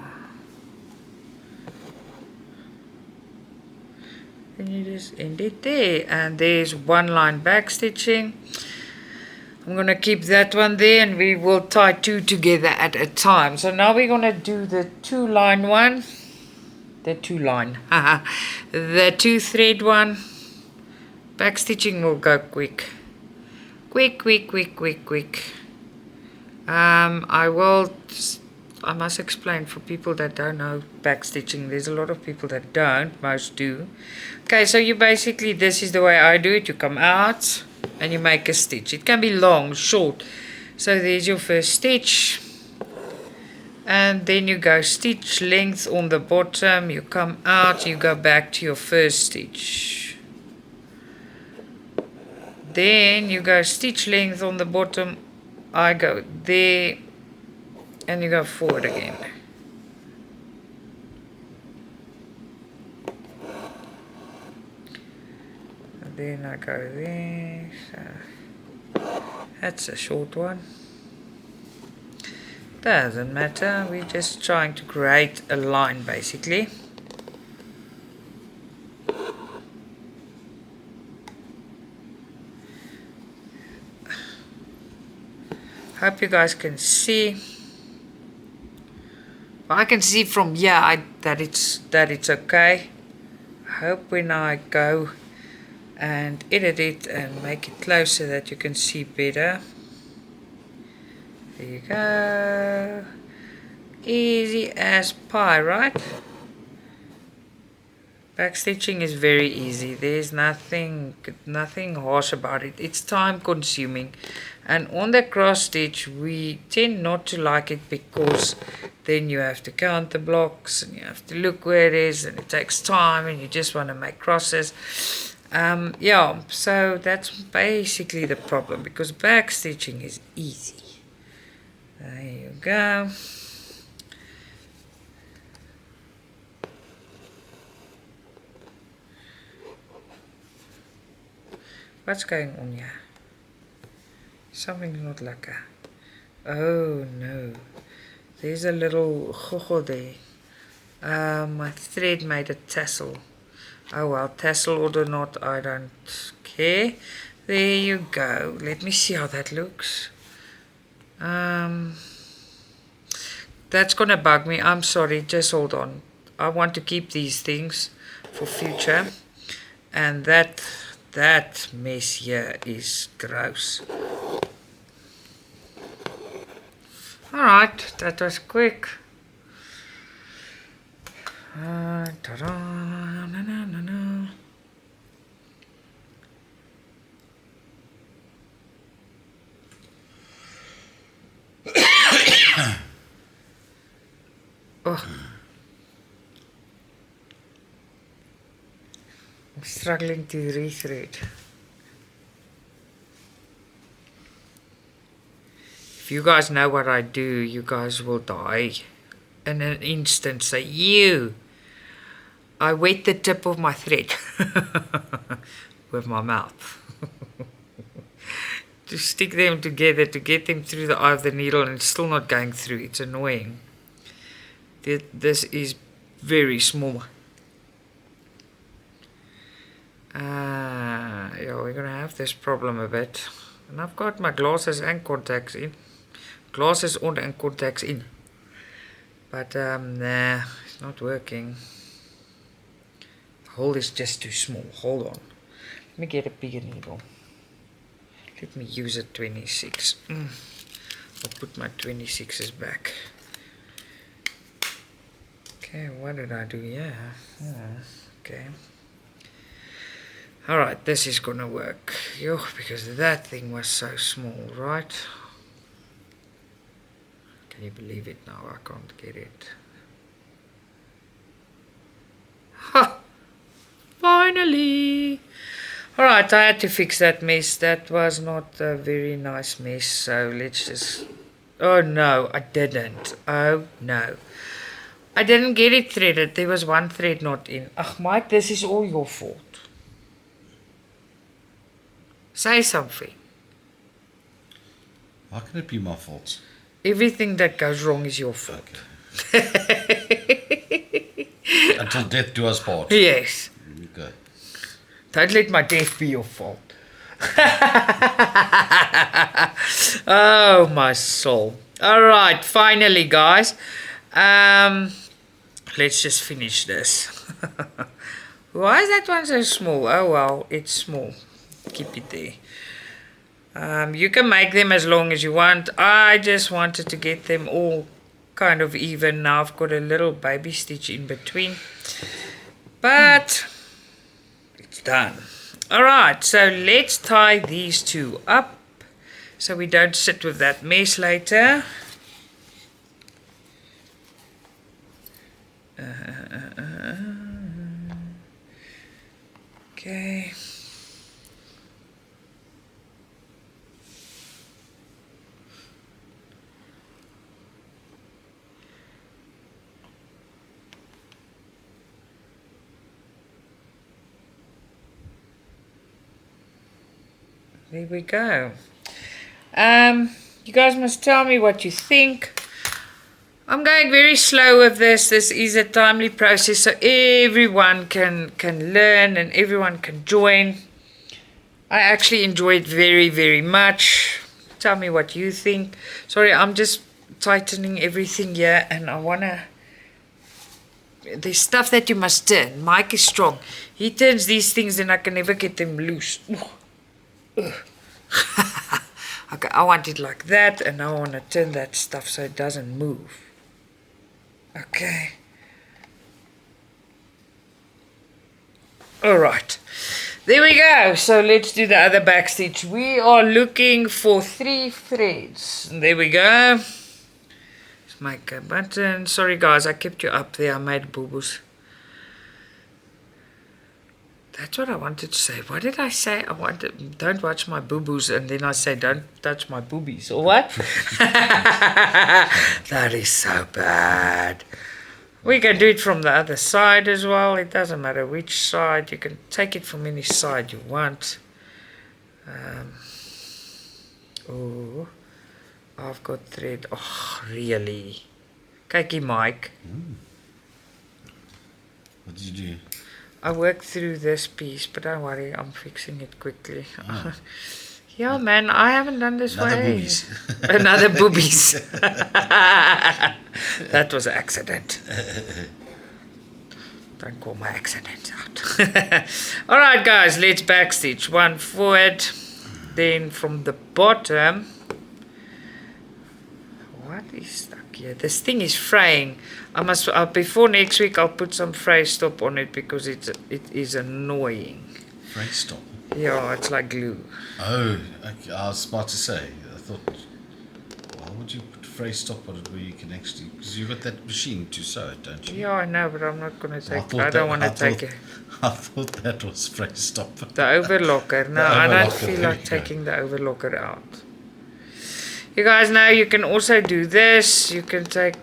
And you just end it there. And there's one line back stitching. I'm going to keep that one there, and we will tie two together at a time. So now we're going to do the two line one. The two line. The two thread one. Back stitching will go quick. Quick. I must explain for people that don't know back stitching. There's a lot of people that don't, most do. Okay, so you basically, this is the way I do it. You come out and you make a stitch. It can be long, short. So there's your first stitch. And then you go stitch length on the bottom. You come out, you go back to your first stitch. Then you go stitch length on the bottom. I go there, and you go forward again. And then I go there. So that's a short one. Doesn't matter. We're just trying to create a line basically. Hope you guys can see. Well, I can see from here that it's okay. I hope when I go and edit it and make it closer that you can see better. There you go. Easy as pie, right? Backstitching is very easy. There's nothing harsh about it. It's time consuming. And on the cross stitch, we tend not to like it because then you have to count the blocks and you have to look where it is and it takes time and you just want to make crosses. Yeah, so that's basically the problem because backstitching is easy. There you go. What's going on here? Something's not like that. Oh no. There's a little hoho there. My thread made a tassel. Oh well, tassel or not, I don't care. There you go. Let me see how that looks. That's gonna bug me. I'm sorry, just hold on. I want to keep these things for future. And that mess here is gross. Alright, that was quick. Ta-da, na, na, na, na. Oh. I'm struggling to rethread. If you guys know what I do, you guys will die in an instant. Say, you! I wet the tip of my thread with my mouth. To stick them together, to get them through the eye of the needle, and it's still not going through. It's annoying. This is very small. Yeah, we're gonna have this problem a bit. And I've got my glasses and contacts in. Glasses on and contacts in. But nah, it's not working. The hole is just too small. Hold on. Let me get a bigger needle. Let me use a 26. I'll put my 26s back. Okay, what did I do? Yeah. Okay. Alright, this is gonna work. Yo, because that thing was so small, right? Can you believe it now? I can't get it. Ha! Finally! Alright, I had to fix that mess. That was not a very nice mess. So let's just... Oh no, I didn't. Oh no. I didn't get it threaded. There was one thread not in. Ach, Mike, this is all your fault. Say something. How can it be my fault? Everything that goes wrong is your fault. Okay. Until death do us part. Yes. Okay. Don't let my death be your fault. Oh, my soul. Alright, finally, guys. Let's just finish this. Why is that one so small? Oh, well, it's small. Keep it there. You can make them as long as you want. I just wanted to get them all kind of even. Now I've got a little baby stitch in between. But it's done. Alright, so let's tie these two up so we don't sit with that mess later. Okay. There we go. You guys must tell me what you think. I'm going very slow with this. This is a timely process, so everyone can learn and everyone can join. I actually enjoy it very, very much. Tell me what you think. Sorry, I'm just tightening everything here, and I wanna... There's stuff that you must turn. Mike is strong. He turns these things and I can never get them loose. Okay, I want it like that, and now I want to turn that stuff so it doesn't move. Okay. Alright. There we go. So let's do the other back stitch. We are looking for 3 threads. There we go. Let's make a button. Sorry guys, I kept you up there. I made boo-boos. That's what I wanted to say. What did I say? I wanted, don't watch my boo-boos, and then I say, don't touch my boobies, or what? That is so bad. We can do it from the other side as well. It doesn't matter which side. You can take it from any side you want. Oh, I've got thread. Oh, really? Kykie, Mike. What did you do? I worked through this piece, but don't worry, I'm fixing it quickly. Oh. Yeah, man, I haven't done this Another way. boobies. Another boobies. That was an accident. Don't call my accidents out. Alright, guys, let's backstitch. 1 forward. Then from the bottom. What is stuck here? This thing is fraying. I must before next week I'll put some fray stop on it because it is annoying. Fray stop? Yeah, it's like glue. Oh, okay. I was about to say. I thought, why would you put fray stop on it where you can actually? Because you've got that machine to sew it, don't you? Yeah, I know, but I'm not gonna take. I don't want to take it. I thought that was fray stop. The overlocker. No, I don't feel like taking the overlocker out. You guys know you can also do this. You can take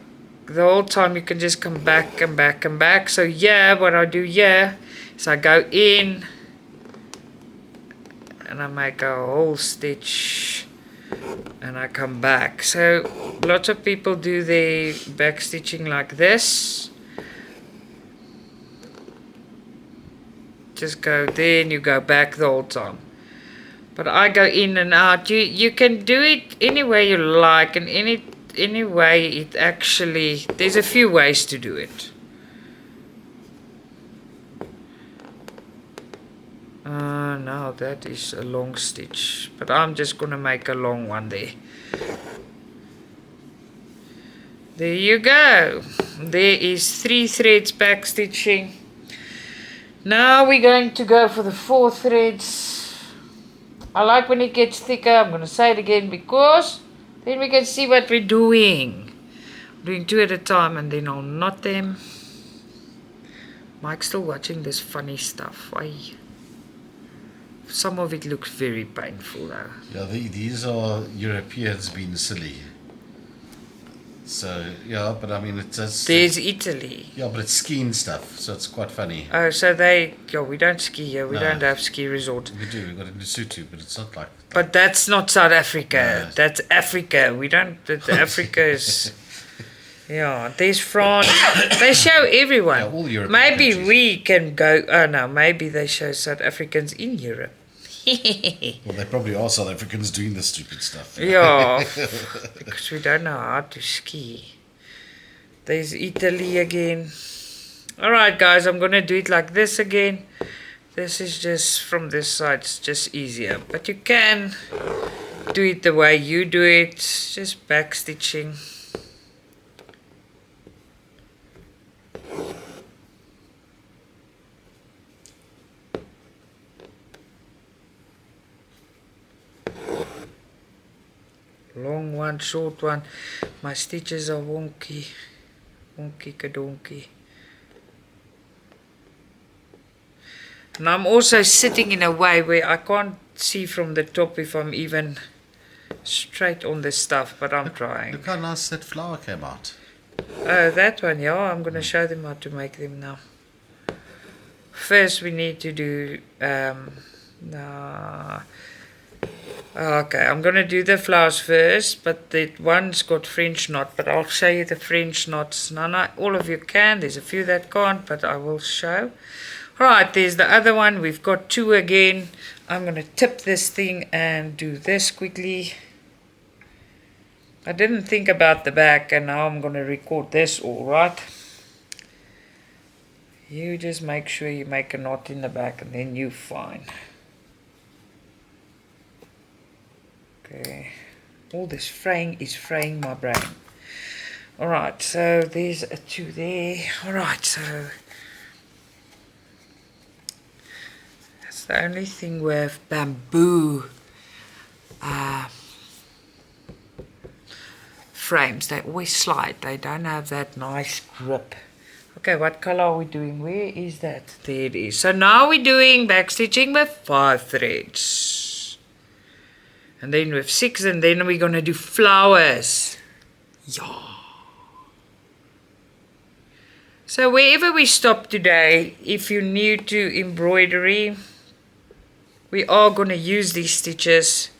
the whole time. You can just come back and back and back. So yeah, what I do here is I go in and I make a whole stitch and I come back. So lots of people do their back stitching like this. Just go there and you go back the whole time. But I go in and out. You can do it any way you like, and any way it actually, there's a few ways to do it. No, that is a long stitch, but I'm just gonna make a long one there. There you go. There is 3 threads back stitching. Now we're going to go for the 4 threads. I like when it gets thicker. I'm going to say it again because then we can see what we're doing. I'm doing 2 at a time and then I'll knot them. Mike's still watching this funny stuff. Why? Some of it looks very painful though. Yeah, these are Europeans being silly. So, yeah, but I mean, it's... There's Italy. Yeah, but it's skiing stuff, so it's quite funny. Oh, so we don't ski here. We don't have ski resorts. We do, we've got a Lesotho, but it's not like... But that's not South Africa. No. That's Africa. We don't... Africa is... Yeah, there's France. They show everyone. Yeah, all European Maybe countries. we can go... Oh, no, maybe they show South Africans in Europe. Well, they probably are South Africans doing this stupid stuff. Yeah, because we don't know how to ski. There's Italy again. Alright guys, I'm going to do it like this again. This is just from this side, it's just easier. But you can do it the way you do it, just back stitching. Long one, short one. My stitches are wonky. Wonky kadonky. And I'm also sitting in a way where I can't see from the top if I'm even straight on this stuff, but I'm trying. Look how nice that flower came out. Oh, that one, yeah. I'm going to show them how to make them now. First we need to do... Okay, I'm going to do the flowers first, but that one's got French knot, but I'll show you the French knots. No, not all of you can, there's a few that can't, but I will show. Right, there's the other one, we've got 2 again. I'm going to tip this thing and do this quickly. I didn't think about the back, and now I'm going to record this all right. You just make sure you make a knot in the back, and then you're fine. There. All this fraying is fraying my brain. Alright, so there's a 2 there. Alright, so that's the only thing with bamboo frames. They always slide. They don't have that nice grip. Okay, what color are we doing? Where is that? There it is. So now we're doing backstitching with 5 threads. And then with 6, and then we're going to do flowers. Yeah. So wherever we stop today, if you're new to embroidery, we are going to use these stitches.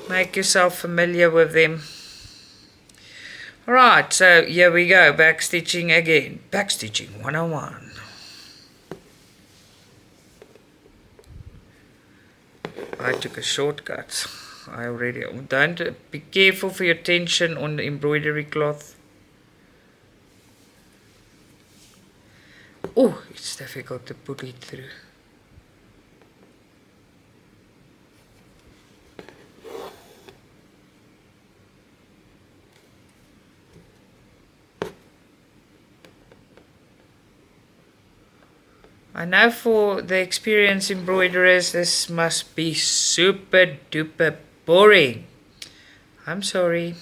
Make yourself familiar with them. Alright, so here we go, backstitching again. Backstitching 101. I took a shortcut. I already don't be careful for your tension on the embroidery cloth. Oh, it's difficult to put it through. I know for the experienced embroiderers, this must be super duper boring. I'm sorry.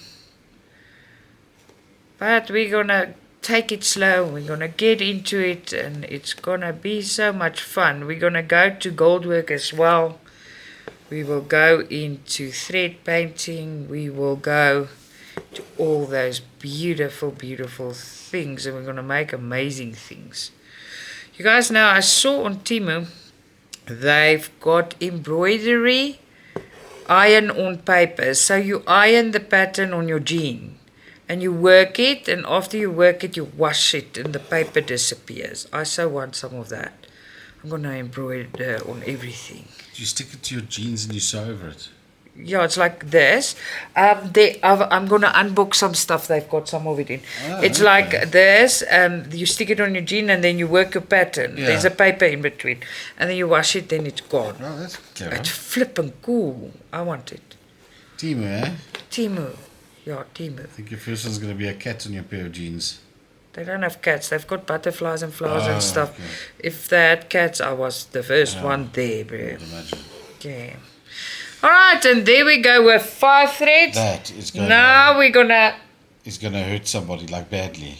But we're gonna take it slow. We're gonna get into it, and it's gonna be so much fun. We're gonna go to gold work as well. We will go into thread painting. We will go to all those beautiful, beautiful things, and we're gonna make amazing things. You guys know, I saw on Temu, they've got embroidery iron on paper. So you iron the pattern on your jean and you work it, and after you work it, you wash it and the paper disappears. I so want some of that. I'm going to embroider on everything. Do you stick it to your jeans and you sew over it? Yeah, it's like this. I'm going to unbox some stuff. They've got some of it in. Oh, it's okay. like this. You stick it on your jean and then you work your pattern. Yeah. There's a paper in between. And then you wash it, then it's gone. Oh, that's clever. It's flipping cool. I want it. Temu, eh? Temu. Yeah, Temu. I think your first one's going to be a cat on your pair of jeans. They don't have cats. They've got butterflies and flowers and Oh, stuff. okay. If they had cats, I was the first one there, bro. I would imagine. Yeah. Alright, and there we go with 5 threads. That is going Now we're gonna... It's going to hurt somebody, like, badly.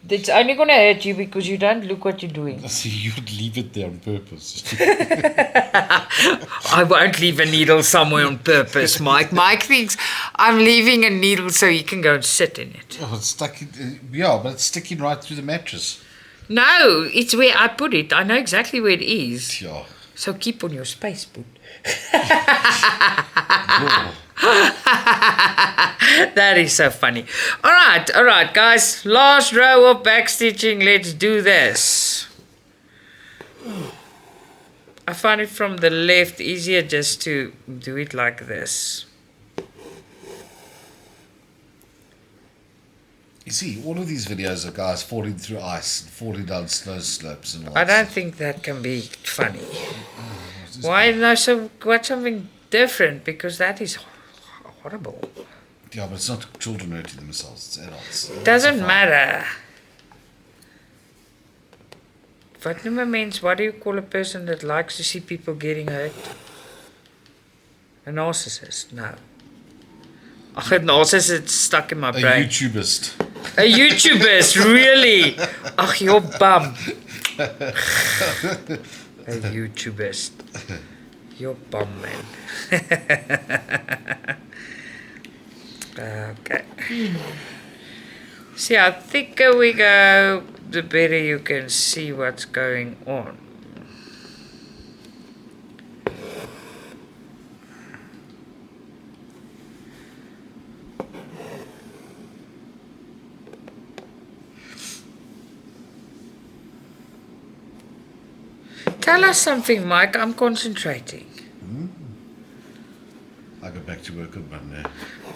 It's only gonna hurt you because you don't look what you're doing. So you would leave it there on purpose. I won't leave a needle somewhere on purpose, Mike. Mike thinks I'm leaving a needle so he can go and sit in it. Oh, it's stuck in, yeah, but it's sticking right through the mattress. No, it's where I put it. I know exactly where it is. Yeah. So keep on your space, boot. That is so funny. All right, guys. Last row of backstitching. Let's do this. I find it from the left easier just to do it like this. You see, all of these videos are guys falling through ice and falling down snow slopes and all I that don't think that can be funny. Why no? So watch something different, because that is horrible. Yeah, but it's not children hurting themselves, it's adults. Doesn't matter. What means, what do you call a person that likes to see people getting hurt? A narcissist? No. A narcissist stuck in my brain. A YouTuberist. A YouTuberist, really? Ach, you're bum. A YouTuberist. You're bum, man. Okay. See, how thicker we go, the better you can see what's going on. Tell us something, Mike. I'm concentrating. I go back to work on Monday.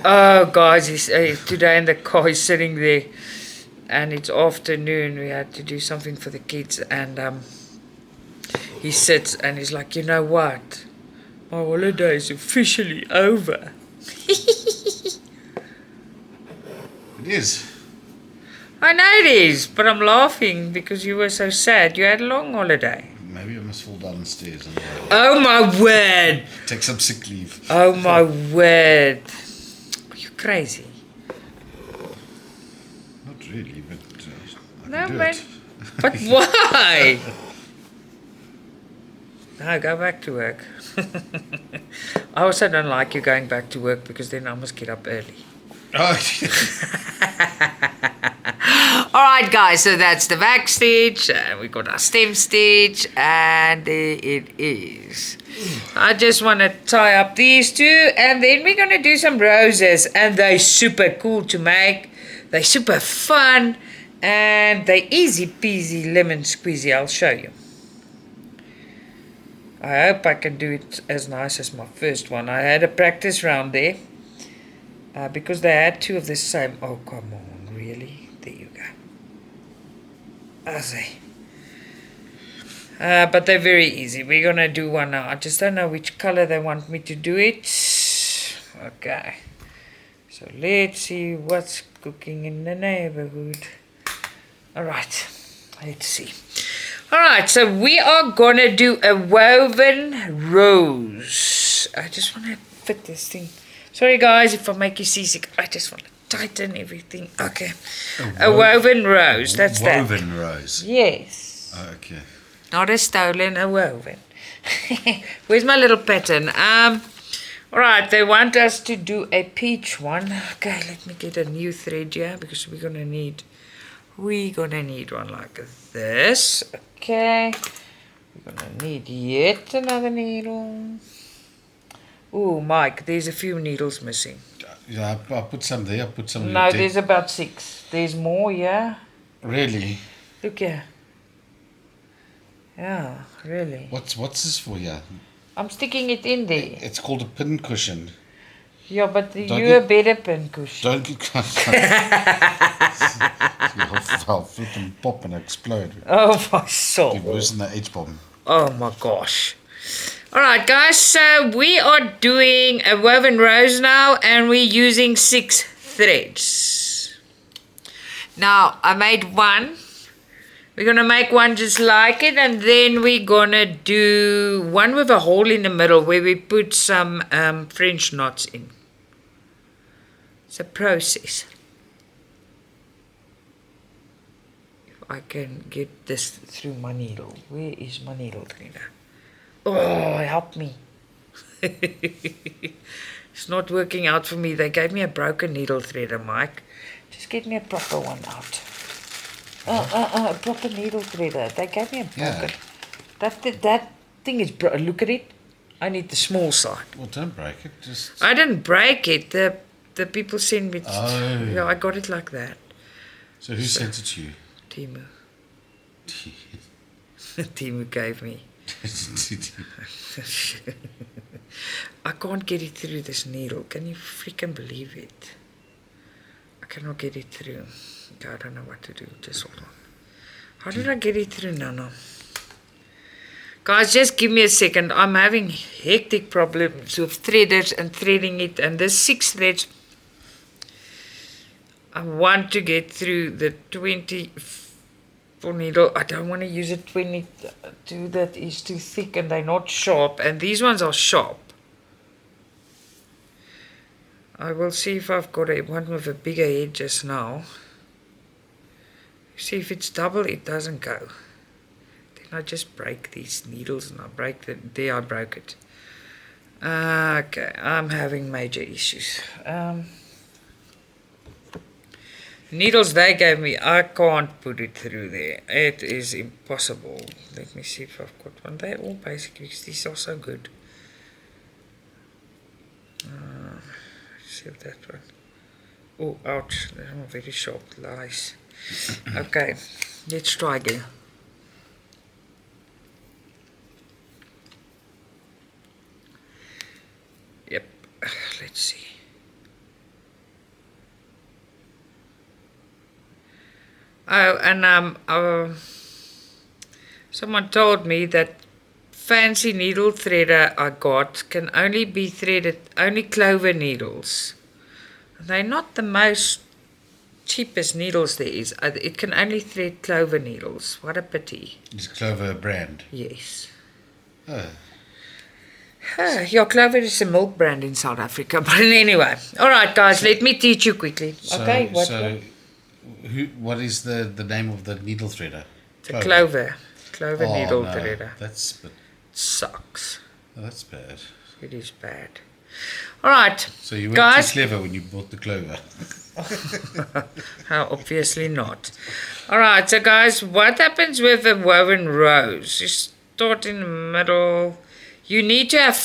Oh, guys, he's, today in the car, he's sitting there, and it's afternoon. We had to do something for the kids, and he sits and he's like, you know what? My holiday is officially over. It is. I know it is, but I'm laughing because you were so sad. You had a long holiday. Maybe I must fall down the stairs and Oh my word! take some sick leave. Oh my word! Are you crazy? Not really, but I No, can do man. it. But why? No, go back to work. I also don't like you going back to work because then I must get up early. Oh, Alright guys, so that's the back stitch, we got our stem stitch, and there it is. I just want to tie up these two, and then we're going to do some roses, and they're super cool to make, they're super fun, and they're easy peasy lemon squeezy. I'll show you. I hope I can do it as nice as my first one. I had a practice round there, because they had two of the same. Oh come on, really? There you go. I see. But they're very easy. We're gonna do one now. I just don't know which color they want me to do it. Okay. So let's see what's cooking in the neighborhood. Alright. Let's see. Alright, so we are gonna do a woven rose. I just wanna fit this thing. Sorry guys if I make you seasick. I just want to tighten everything. Okay. A woven rose. That's that. woven rose. Yes. Oh, okay. Not a stolen, a woven. Where's my little pattern? Alright, they want us to do a peach one. Okay, let me get a new thread here because we're gonna need one like this. Okay. We're gonna need yet another needle. Oh, Mike, there's a few needles missing. Yeah, I put some there. I put some. No, there's about 6. There's more, yeah. Really? Look here. Yeah, really. What's this for? Yeah. I'm sticking it in there. It's called a pin cushion. Yeah, but you're a better pin cushion. Don't get. I'll flip and pop and explode. Oh my soul. Be worse than the H-bomb. Oh my gosh. Alright guys, so we are doing a woven rose now, and we're using 6 threads. Now, I made one. We're going to make one just like it, and then we're going to do one with a hole in the middle where we put some French knots in. It's a process. If I can get this through my needle. Where is my needle threader? Oh, help me. It's not working out for me. They gave me a broken needle threader, Mike. Just get me a proper one out. A proper needle threader. They gave me a broken. Yeah. That thing is look at it. I need the small side. Well, don't break it. Just. I didn't break it. The people sent me. Oh. Yeah, I got it like that. So who sent it to you? Timu. Timu gave me. I can't get it through this needle. Can you freaking believe it? I cannot get it through. I don't know what to do. Just hold on. How did I get it through, Nana? Guys, just give me a second. I'm having hectic problems with threaders and threading it. And there's 6 threads. I want to get through the 24 needle. I don't want to use a 22 that is too thick and they're not sharp. And these ones are sharp. I will see if I've got one with a bigger head just now. See if it's double, it doesn't go. Then I just break these needles and I break it. There, I broke it. Okay, I'm having major issues. Needles they gave me, I can't put it through there. It is impossible. Let me see if I've got one. They're all basically, these are so good. See if that one. Oh, ouch. They're very sharp. Lies. Okay, let's try again. Yep, let's see. Oh, and someone told me that fancy needle threader I got can only be threaded, only clover needles. They're not the most cheapest needles there is. It can only thread clover needles. What a pity. Is Clover a brand? Yes. Oh. Yeah, Clover is a milk brand in South Africa. But anyway, all right, guys, let me teach you quickly. Okay, what is the name of the needle threader? It's a Clover needle no, threader. That's sucks. oh, that's bad. It is bad. All right, So you weren't guys. too clever when you bought the Clover. Obviously not. All right, so guys, what happens with a woven rose? You start in the middle. You need to have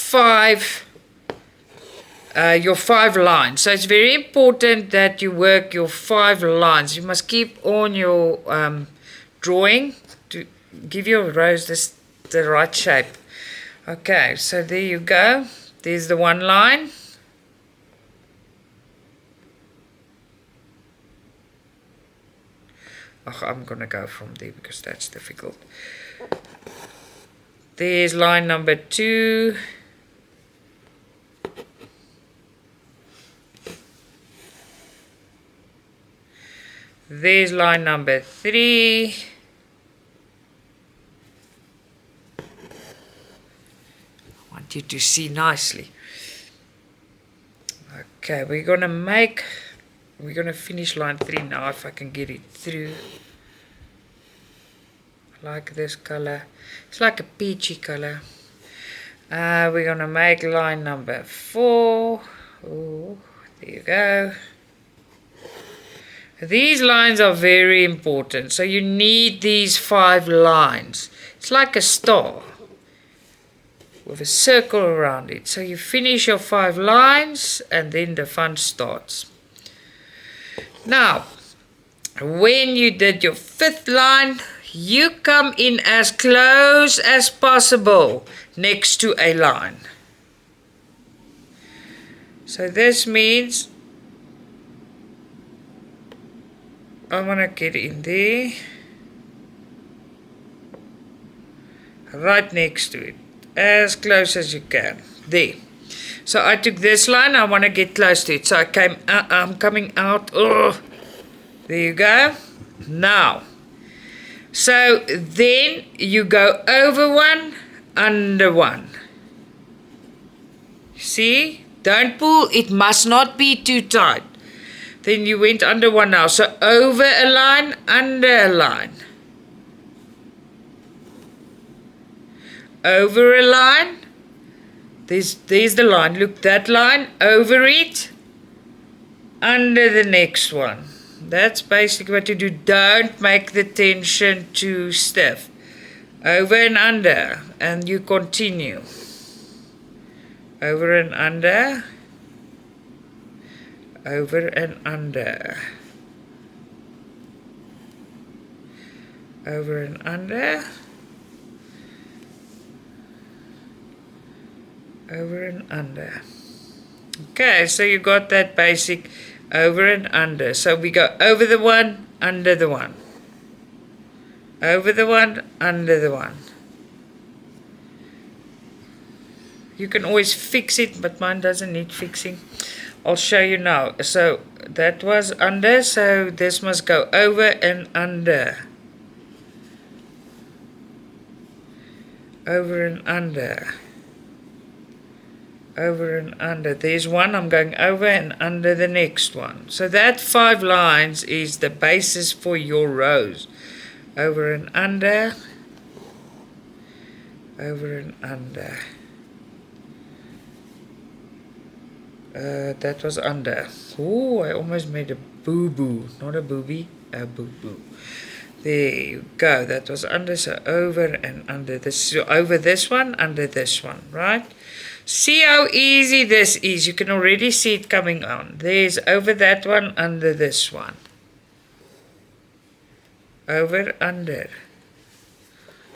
your 5 lines. So it's very important that you work your 5 lines. You must keep on your drawing to give your rose the right shape. Okay, so there you go. There's the 1 line. Oh, I'm gonna go from there because that's difficult. There's line number 2. There's line number 3. I want you to see nicely. Okay, we're gonna finish line 3 now if I can get it through. I like this color. It's like a peachy color. We're gonna make line number 4. Oh, there you go. These lines are very important. So you need these 5 lines. It's like a star with a circle around it. So you finish your 5 lines and then the fun starts. Now, when you did your 5th line, you come in as close as possible next to a line. So this means I want to get in there, right next to it, as close as you can. There. So I took this line, I want to get close to it. So I'm coming out. Oh, there you go. Now, so then you go over 1, under 1. See? Don't pull. It must not be too tight. Then you went under 1 now. So over a line, under a line. Over a line. There's the line. Look, that line. Over it. Under the next one. That's basically what you do. Don't make the tension too stiff. Over and under. And you continue. Over and under. Over and under. Over and under. Over and under. Okay, so you got that basic over and under. So we go over the 1, under the 1. Over the 1, under the 1. You can always fix it, but mine doesn't need fixing. I'll show you now. So that was under, so this must go over and under. Over and under. Over and under. There's 1, I'm going over and under the next one. So that 5 lines is the basis for your rows. Over and under. Over and under. That was under. Oh, I almost made a boo-boo. Not a booby, a boo-boo. There you go. That was under, so over and under. This, so over this one, under this one, right? See how easy this is. You can already see it coming on. There's over that one, under this one. Over, under.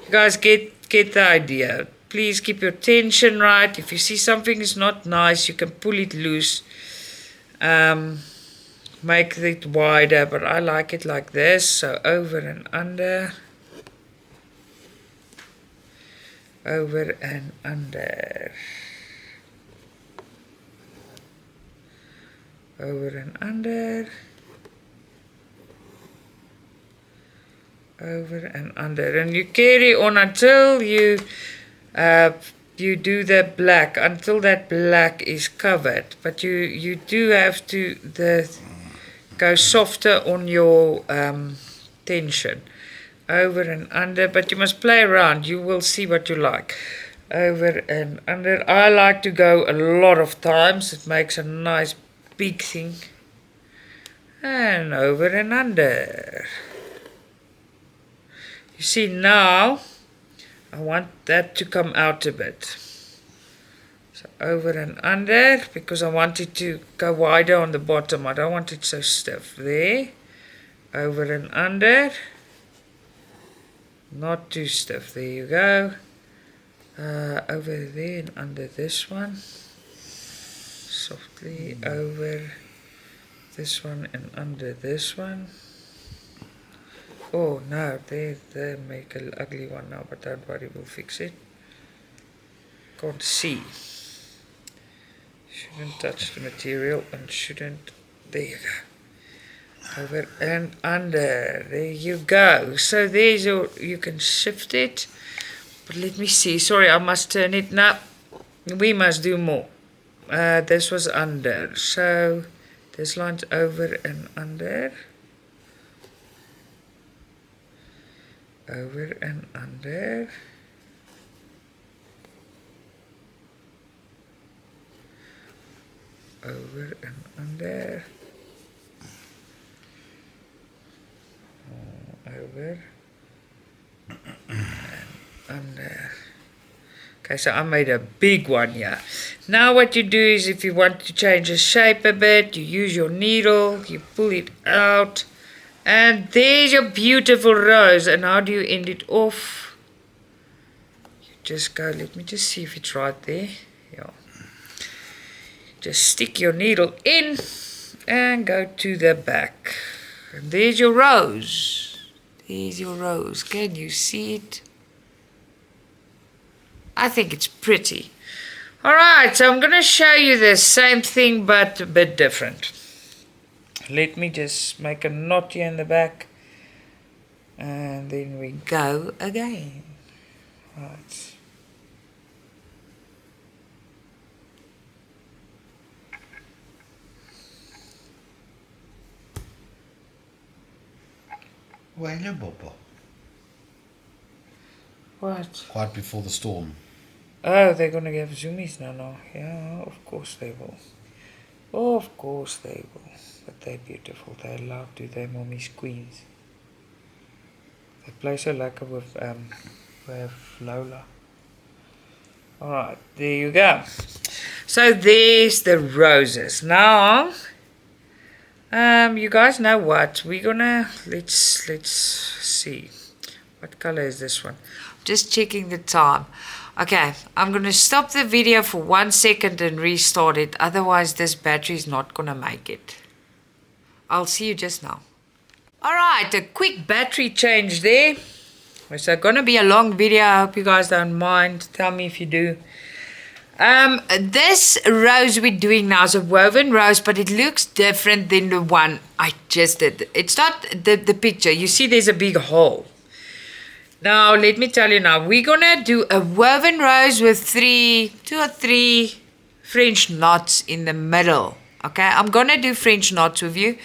You guys get the idea. Please keep your tension right. If you see something is not nice, you can pull it loose. Make it wider, but I like it like this. So over and under. over and under, over and under, over and under, and you carry on until you do the black, until that black is covered. But you do have to go softer on your tension, over and under, but you must play around. You will see what you like. Over and under. I like to go a lot of times. It makes a nice big thing. And over and under. You see, now I want that to come out a bit. So over and under, because I want it to go wider on the bottom. I don't want it so stiff. There. Over and under. Not too stiff. There you go. Over there and under this one. Softly over this one and under this one. Oh no, they make an ugly one now, but don't worry, we'll fix it. Can't see. Shouldn't touch the material and shouldn't. There you go. Over and under. There you go. So there's your, you can shift it. But let me see. Sorry, I must turn it. Now, we must do more. This was under. So this line's over and under. Over and under. Over and under. Over and under. Okay, so I made a big one here. Now what you do is, if you want to change the shape a bit, you use your needle, you pull it out, and there's your beautiful rose. And how do you end it off? You just go, let me just see if it's right there. Yeah. Just stick your needle in and go to the back. And there's your rose. There's your rose. Can you see it? I think it's pretty. Alright, so I'm going to show you the same thing but a bit different. Let me just make a knot here in the back. And then we go again. Right. Well, Bobo. What? Quite before the storm. Oh, they're going to have zoomies now. Yeah, of course they will. Of course they will. But they're beautiful. They're allowed to. They're mommy's queens. They play so lekker with Lola. Alright, there you go. So there's the roses. Now, you guys know what? We're gonna, let's see. What color is this one? Just checking the time. Okay, I'm going to stop the video for 1 second and restart it. Otherwise, this battery is not going to make it. I'll see you just now. Alright, a quick battery change there. It's going to be a long video. I hope you guys don't mind. Tell me if you do. This rose we're doing now is a woven rose, but it looks different than the one I just did. It's not the picture. You see there's a big hole. Now, let me tell you now, we're going to do a woven rose with 2 or 3 French knots in the middle. Okay, I'm going to do French knots with you,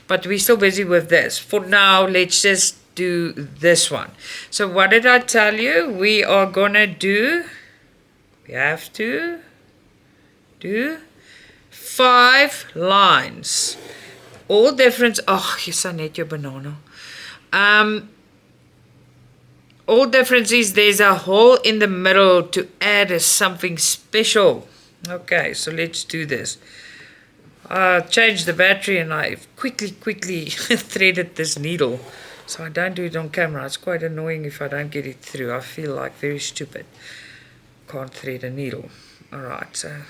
but we're still busy with this. For now, let's just do this one. So what did I tell you? We are going to do, we have to do 5 lines. All different, oh, you Sanet, your banana. All difference is there's a hole in the middle to add something special. Okay, so let's do this. I changed the battery and I quickly threaded this needle. So I don't do it on camera. It's quite annoying if I don't get it through. I feel like very stupid. Can't thread a needle. Alright, so.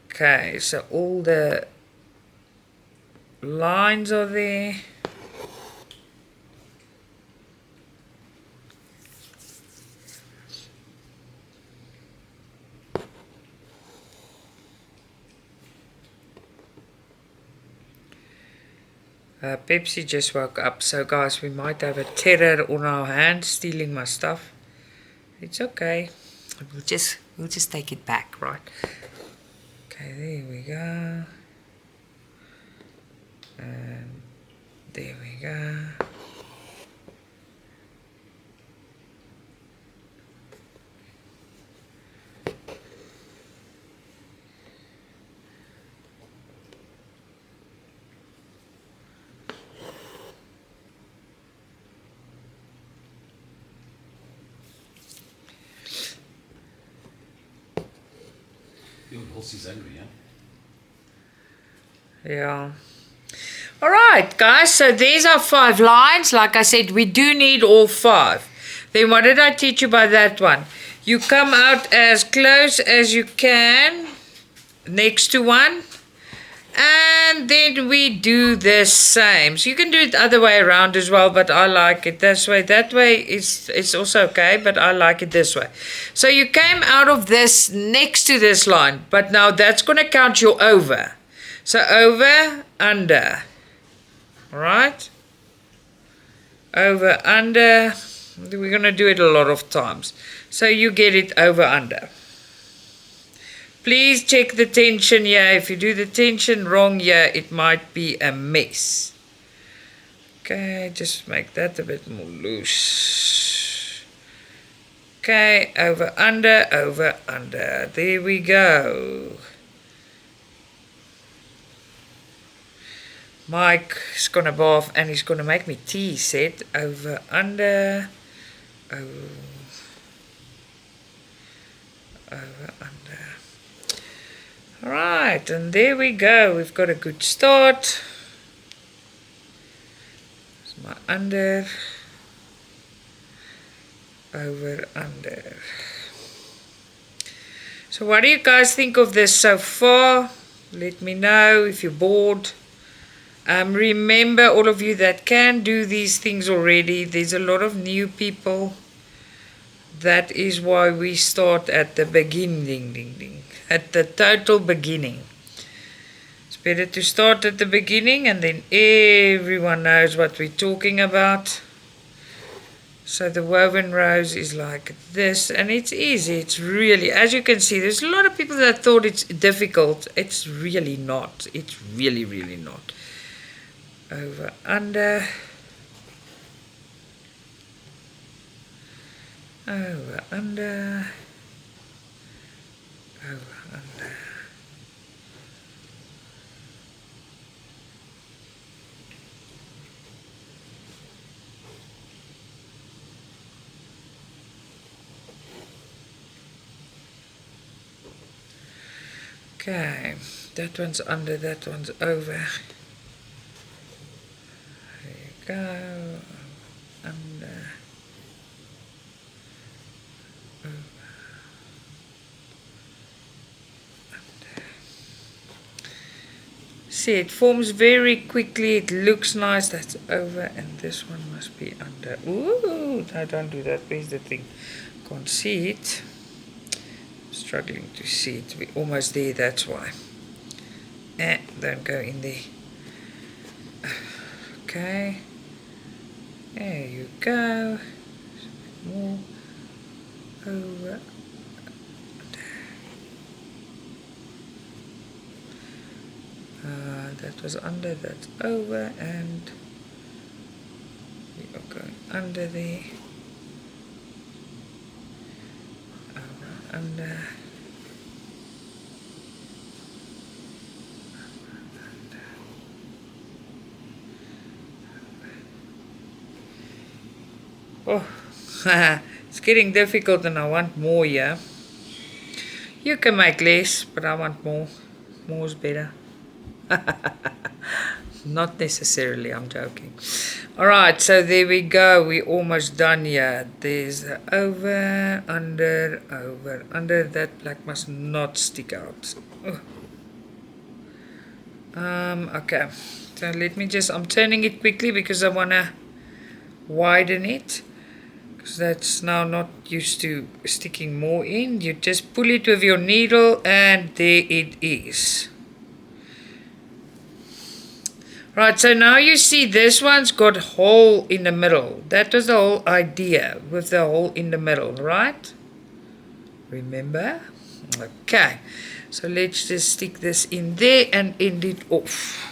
Okay, so all the lines are there. Pepsi just woke up, so guys, we might have a terror on our hands stealing my stuff. It's okay. We'll just take it back, right? Okay, there we go. And there we go. The old horse is angry, yeah? Yeah. All right, guys, so there's our 5 lines. Like I said, we do need all 5. Then what did I teach you by that one? You come out as close as you can next to one. And then we do the same. So you can do it the other way around as well, but I like it this way. That way it's also okay, but I like it this way. So you came out of this next to this line, but now that's going to count your over. So over, under. All right? Over, under. We're going to do it a lot of times. So you get it over, under. Please check the tension here. If you do the tension wrong here, it might be a mess. Okay, just make that a bit more loose. Okay, over, under, over, under. There we go. Mike is going to bath and he's going to make me tea set. Over, under, over, under. Alright, and there we go. We've got a good start. There's my under, over, under. So what do you guys think of this so far? Let me know if you're bored. Remember, all of you that can do these things already, there's a lot of new people. That is why we start at the beginning. At the total beginning. It's better to start at the beginning and then everyone knows what we're talking about. So the woven rows is like this, and it's easy. It's really, as you can see, there's a lot of people that thought it's difficult. It's really not. It's really, really not. Over, under. Over, under. Over, under. Okay, that one's under, that one's over. There you go. Under. Over. See, it forms very quickly. It looks nice. That's over, and this one must be under. Ooh, no, don't do that. Where's the thing? Can't see it. Struggling to see it. We're almost there, that's why. Don't go in there. Okay. There you go. More. Over. That was under, that's over, and we are going under there. Over, under. Oh, it's getting difficult and I want more here. You can make less, but I want more. More is better. Not necessarily, I'm joking. Alright, so there we go. We're almost done here. There's the over, under. That black must not stick out. Okay. So let me just, I'm turning it quickly because I want to widen it. Because that's now not used to sticking more in. You just pull it with your needle and there it is. Right, so now you see this one's got hole in the middle. That was the whole idea with the hole in the middle, right? Remember? Okay, so let's just stick this in there and end it off.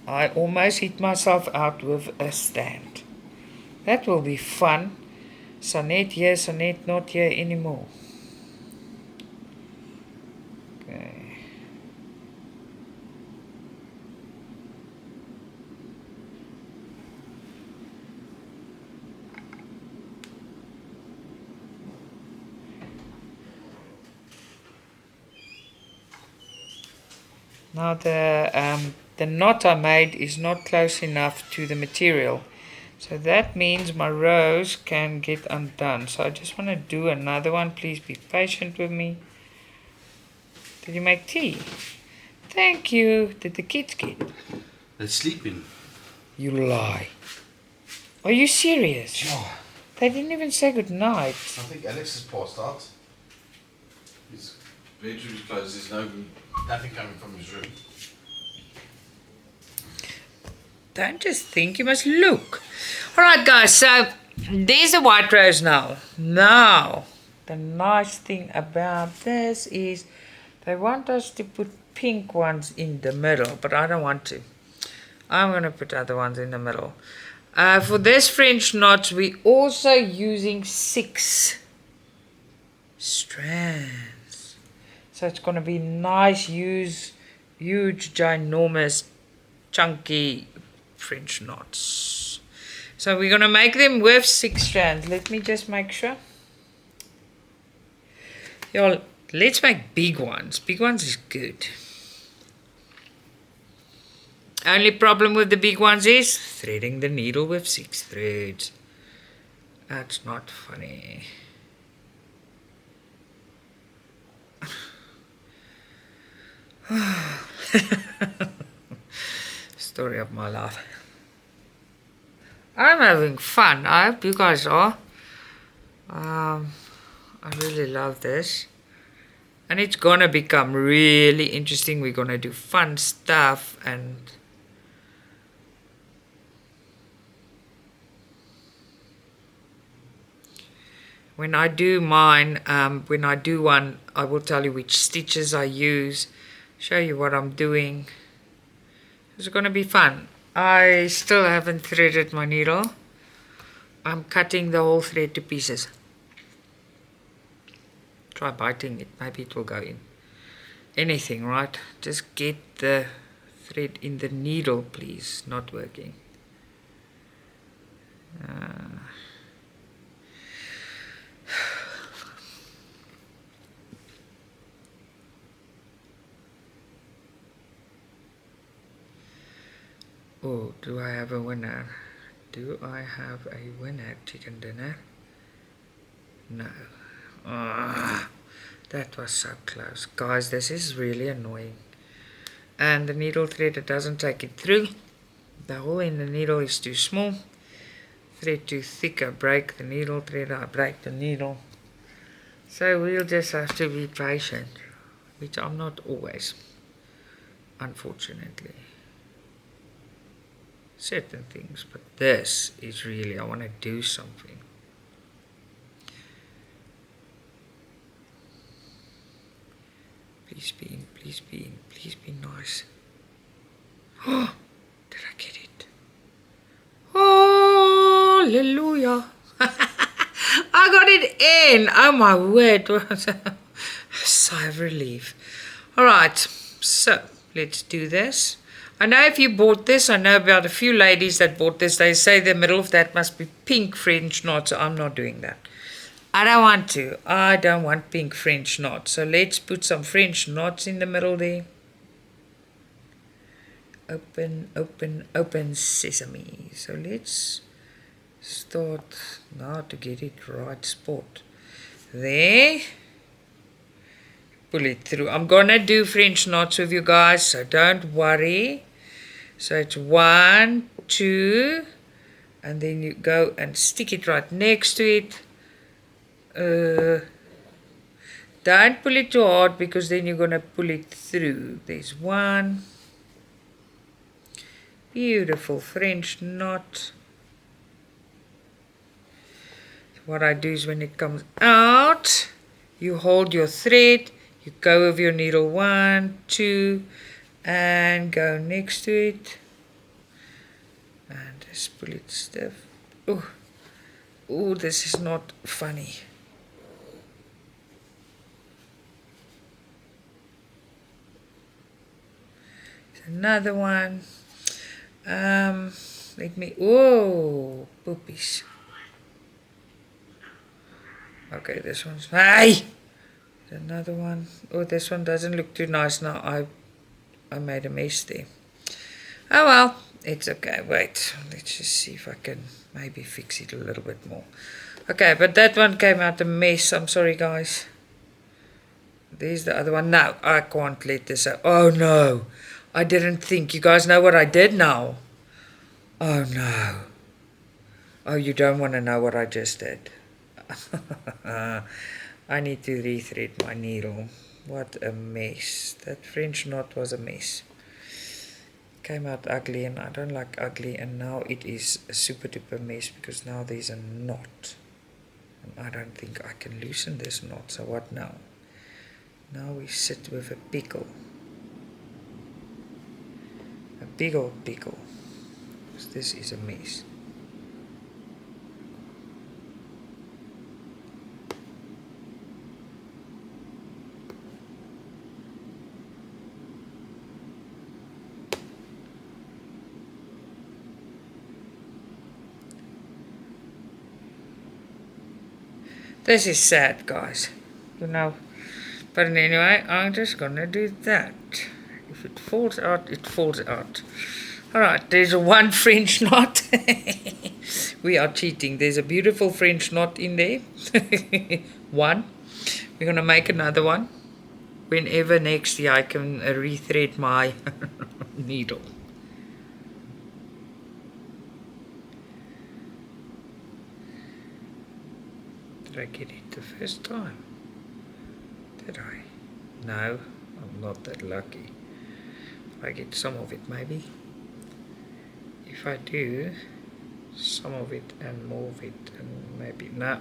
I almost hit myself out with a stand. That will be fun. Sanet here, Sanet not here anymore. Okay. Now the knot I made is not close enough to the material. So that means my rows can get undone. So I just want to do another one. Please be patient with me. Did you make tea? Thank you. Did the kids get? They're sleeping. You lie. Are you serious? Sure. They didn't even say good night. I think Alex has passed out. His bedroom's closed. There's nothing coming from his room. Don't just think, you must look. Alright guys, so there's the white rose now. Now, the nice thing about this is they want us to put pink ones in the middle, but I don't want to. I'm going to put other ones in the middle. For this French knots, we're also using 6 strands. So it's going to be nice, huge, ginormous, chunky French knots. So we're going to make them with 6 strands. Let me just make sure. Y'all, let's make big ones. Big ones is good. Only problem with the big ones is threading the needle with 6 threads. That's not funny. Story of my life. I'm having fun. I hope you guys are. I really love this. And it's gonna become really interesting. We're gonna do fun stuff and when I do mine, when I do one, I will tell you which stitches I use, show you what I'm doing. It's going to be fun. I still haven't threaded my needle. I'm cutting the whole thread to pieces. Try biting it, maybe it will go in. Anything, right? Just get the thread in the needle, please. Not working. Oh, do I have a winner? Do I have a winner, chicken dinner? No. That was so close. Guys, this is really annoying. And the needle thread, it doesn't take it through. The hole in the needle is too small. Thread too thick, I break the needle thread, I break the needle. So we'll just have to be patient, which I'm not always, unfortunately. Certain things, but this is really, I want to do something. Please be in, please be in, please be nice. Oh, did I get it? Oh, hallelujah. I got it in. Oh my word. Sigh of relief. Alright, so let's do this. I know if you bought this, I know about a few ladies that bought this, they say the middle of that must be pink French knots, so I'm not doing that. I don't want to. I don't want pink French knots. So let's put some French knots in the middle there. Open, open, open sesame. So let's start now to get it right spot. There. Pull it through. I'm gonna do French knots with you guys, so don't worry. So it's 1, 2, and then you go and stick it right next to it. Don't pull it too hard because then you're gonna pull it through. There's 1, Beautiful French knot. What I do is when it comes out, you hold your thread, you go over your needle 1, 2, and go next to it. And just pull it stiff. Oh, oh, this is not funny. Another one. Let me. Oh, poopies. Okay, this one's. Hey! Another one. Oh, this one doesn't look too nice now. I made a mess there. Oh well, it's okay. Wait, let's just see if I can maybe fix it a little bit more. Okay, but that one came out a mess. I'm sorry, guys. There's the other one. No, I can't let this out. Oh no, I didn't think. You guys know what I did now? Oh no. Oh, you don't want to know what I just did. I need to rethread my needle. What a mess. That French knot was a mess. Came out ugly, and I don't like ugly, and now it is a super duper mess because now there's a knot. And I don't think I can loosen this knot. So what now? Now we sit with a pickle. A big old pickle. Because this is a mess. This is sad, guys. You know. But anyway, I'm just gonna do that. If it falls out, it falls out. Alright, there's one French knot. We are cheating. There's a beautiful French knot in there. One. We're gonna make another one. Whenever next year I can rethread my needle. Did I get it the first time? Did I? No, I'm not that lucky. I get some of it maybe. If I do, some of it and more of it, and maybe no.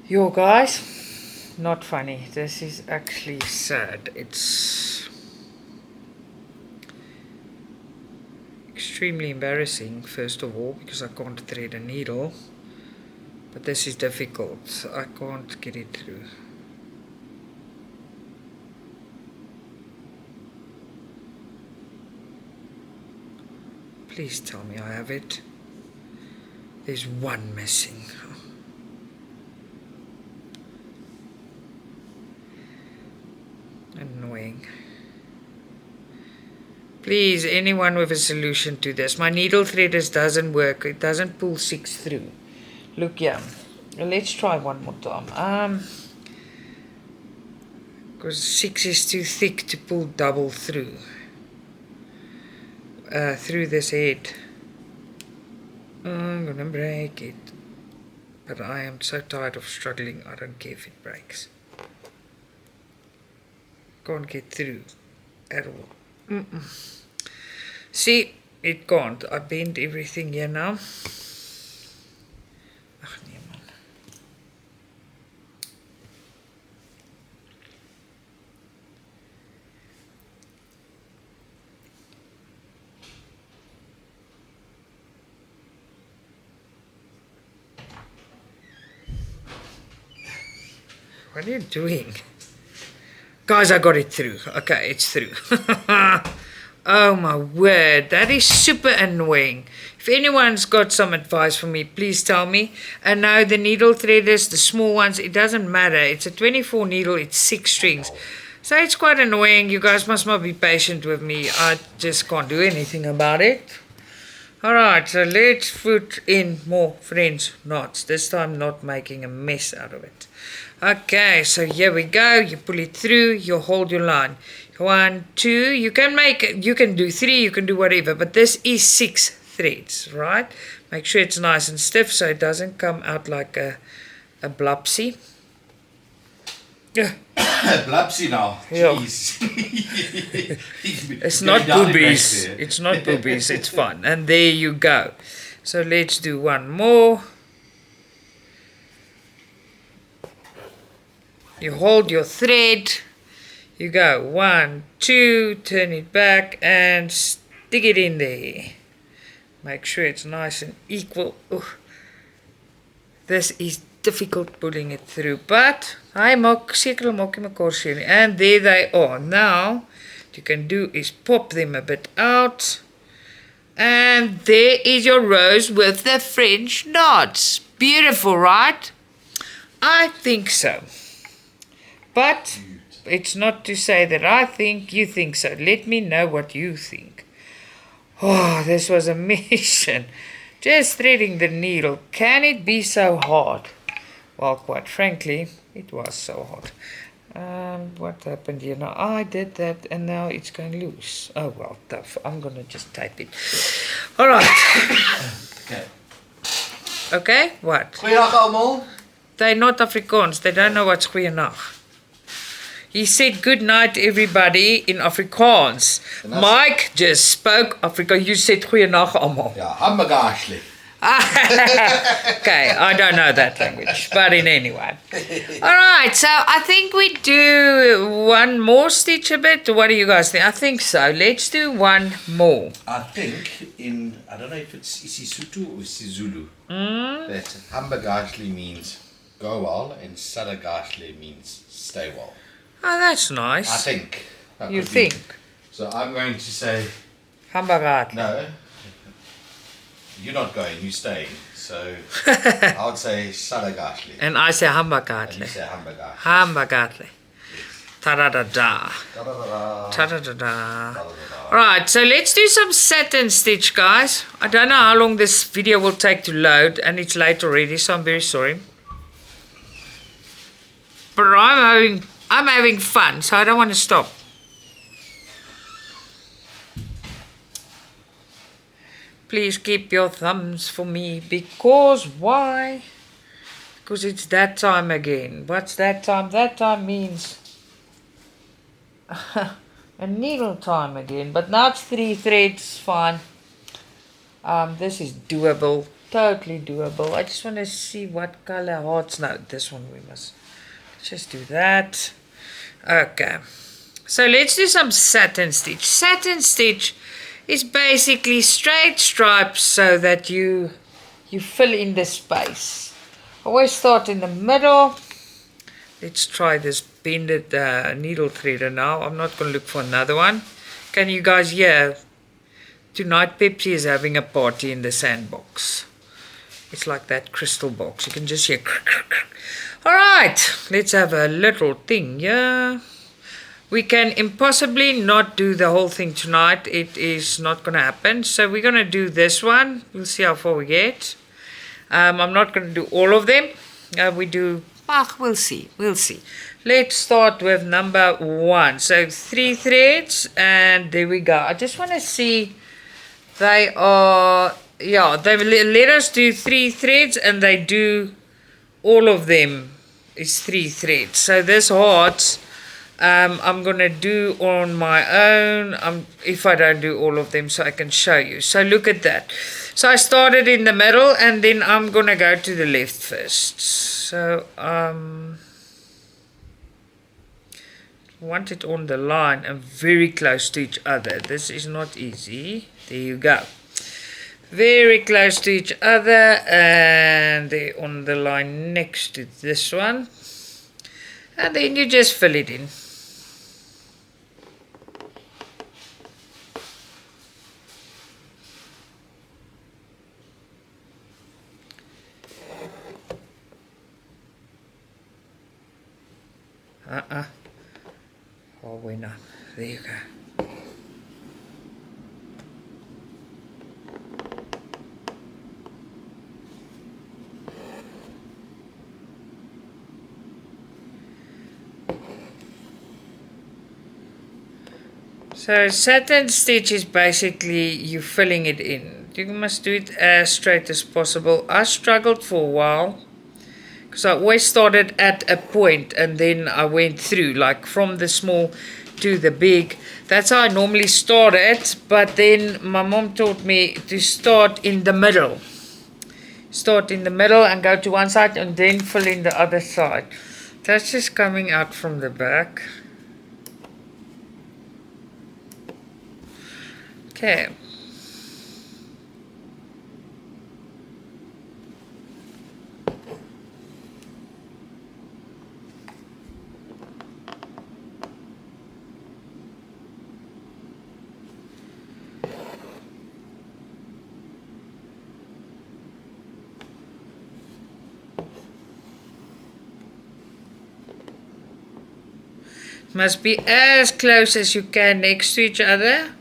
Yo guys, not funny. This is actually sad. It's extremely embarrassing, first of all, because I can't thread a needle. But this is difficult. I can't get it through. Please tell me I have it. There's one missing. Annoying. Please, anyone with a solution to this. My needle threaders doesn't work. It doesn't pull 6 through. Look here. Let's try one more time. Because 6 is too thick to pull double through. Through this head. I'm gonna break it. But I am so tired of struggling. I don't care if it breaks. Can't get through at all. See, it can't. I bent everything here now. Ach nee man. What are you doing? Guys, I got it through. Okay, it's through. Oh my word, that is super annoying. If anyone's got some advice for me, please tell me. And now the needle threaders, the small ones, it doesn't matter. It's a 24 needle, it's 6 strings. So it's quite annoying. You guys must not be patient with me. I just can't do anything about it. Alright, so let's put in more French knots. This time not making a mess out of it. Okay, so here we go. You pull it through, you hold your line. 1, 2, you can do 3, you can do whatever, but this is 6 threads, right? Make sure it's nice and stiff so it doesn't come out like a blopsy. Blupsy now. Yeah. Jeez. It's not boobies. It's not boobies. It's fun. And there you go. So let's do one more. You hold your thread. You go 1, 2, turn it back and stick it in there. Make sure it's nice and equal. Ooh. This is difficult pulling it through, but I maak seker maak jy mekaar seer nie. And there they are. Now what you can do is pop them a bit out. And there is your rose with the French knots. Beautiful, right? I think so. But it's not to say that I think you think so. Let me know what you think. Oh, this was a mission. Just threading the needle. Can it be so hard? Well, quite frankly, it was so hard. What happened here now? I did that and now it's going loose. Oh, well, tough. I'm going to just type it. All right. Okay. Okay, what? Goeiedag almal. They're not Afrikaans. They don't know what's goeienaand. He said good night everybody in Afrikaans. Mike just spoke Afrikaans. You said goeienaand almal. Ja, hamburgerashley. Okay, I don't know that language, but in any way. All right, so I think we do one more stitch a bit. What do you guys think? I think so. Let's do one more. I think I don't know if it's isiSotho or isiZulu, that hamburgerashley means go well and sadagashly means stay well. Oh, that's nice. I think. You think? So I'm going to say... Hamburger. No. You're not going, you're staying. So I would say sadagashly. And I say hamburger. And you say hamburger. Hamburger. Ta-da-da-da. Da-da-da-da. Ta-da-da-da. Da-da-da-da. Alright, so let's do some satin stitch, guys. I don't know how long this video will take to load, and it's late already, so I'm very sorry. But I'm having fun, so I don't want to stop. Please keep your thumbs for me, because why? Because it's that time again. What's that time? That time means a needle time again. But now it's 3 threads, fine. This is doable, totally doable. I just want to see what color hearts. No, this one we must just do that. Okay, so let's do some satin stitch. Satin stitch is basically straight stripes so that you fill in the space. Always start in the middle. Let's try this bended needle threader now. I'm not going to look for another one. Can you guys hear? Tonight Pepsi is having a party in the sandbox. It's like that crystal box. You can just hear. Alright, let's have a little thing here. We can impossibly not do the whole thing tonight. It is not going to happen. So we're going to do this one. We'll see how far we get. I'm not going to do all of them. We'll see. We'll see. Let's start with number 1. So 3 threads. And there we go. I just want to see. They are, yeah, they let us do 3 threads. And they do, all of them is 3 threads. So this heart, I'm going to do on my own, if I don't do all of them, so I can show you. So look at that. So I started in the middle, and then I'm going to go to the left first. So, want it on the line and very close to each other. This is not easy. There you go. Very close to each other, and they're on the line next to this one. And then you just fill it in. Oh, we're not. There you go. So satin stitch is basically you filling it in. You must do it as straight as possible. I struggled for a while because I always started at a point and then I went through, like from the small to the big. That's how I normally started, but then my mom taught me to start in the middle. Start in the middle and go to one side and then fill in the other side. That's just coming out from the back. Okay. Must be as close as you can next to each other,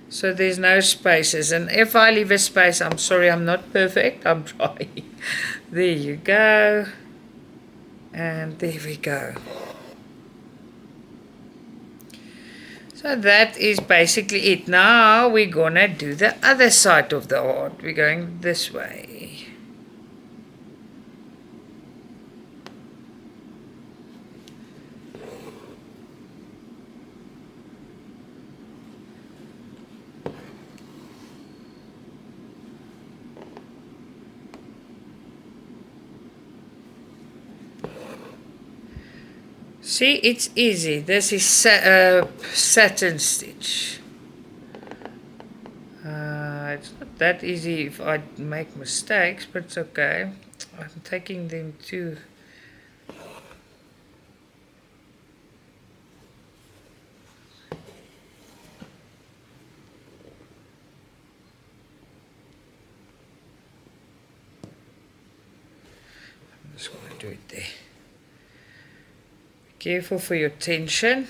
so there's no spaces. And if I leave a space, I'm sorry, I'm not perfect. I'm trying. There you go. And there we go. So that is basically it. Now we're gonna do the other side of the heart. We're going this way. See, it's easy. This is satin stitch. It's not that easy if I make mistakes, but it's okay. I'm taking them too. I'm just going to do it there. Careful for your tension.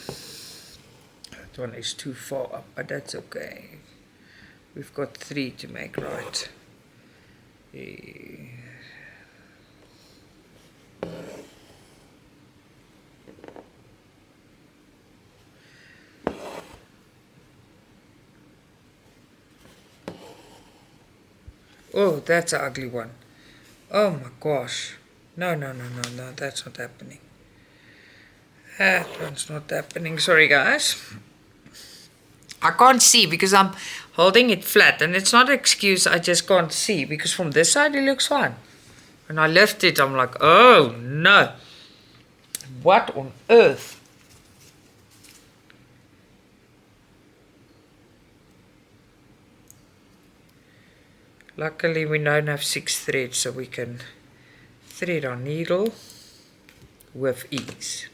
That one is too far up, but that's okay. We've got 3 to make right. Oh, that's an ugly one. Oh my gosh. No, that's not happening. That one's not happening. Sorry guys. I can't see because I'm holding it flat, and it's not an excuse, I just can't see because from this side it looks fine. When I lift it, I'm like, oh no. What on earth? Luckily we don't have 6 threads, so we can thread our needle with ease.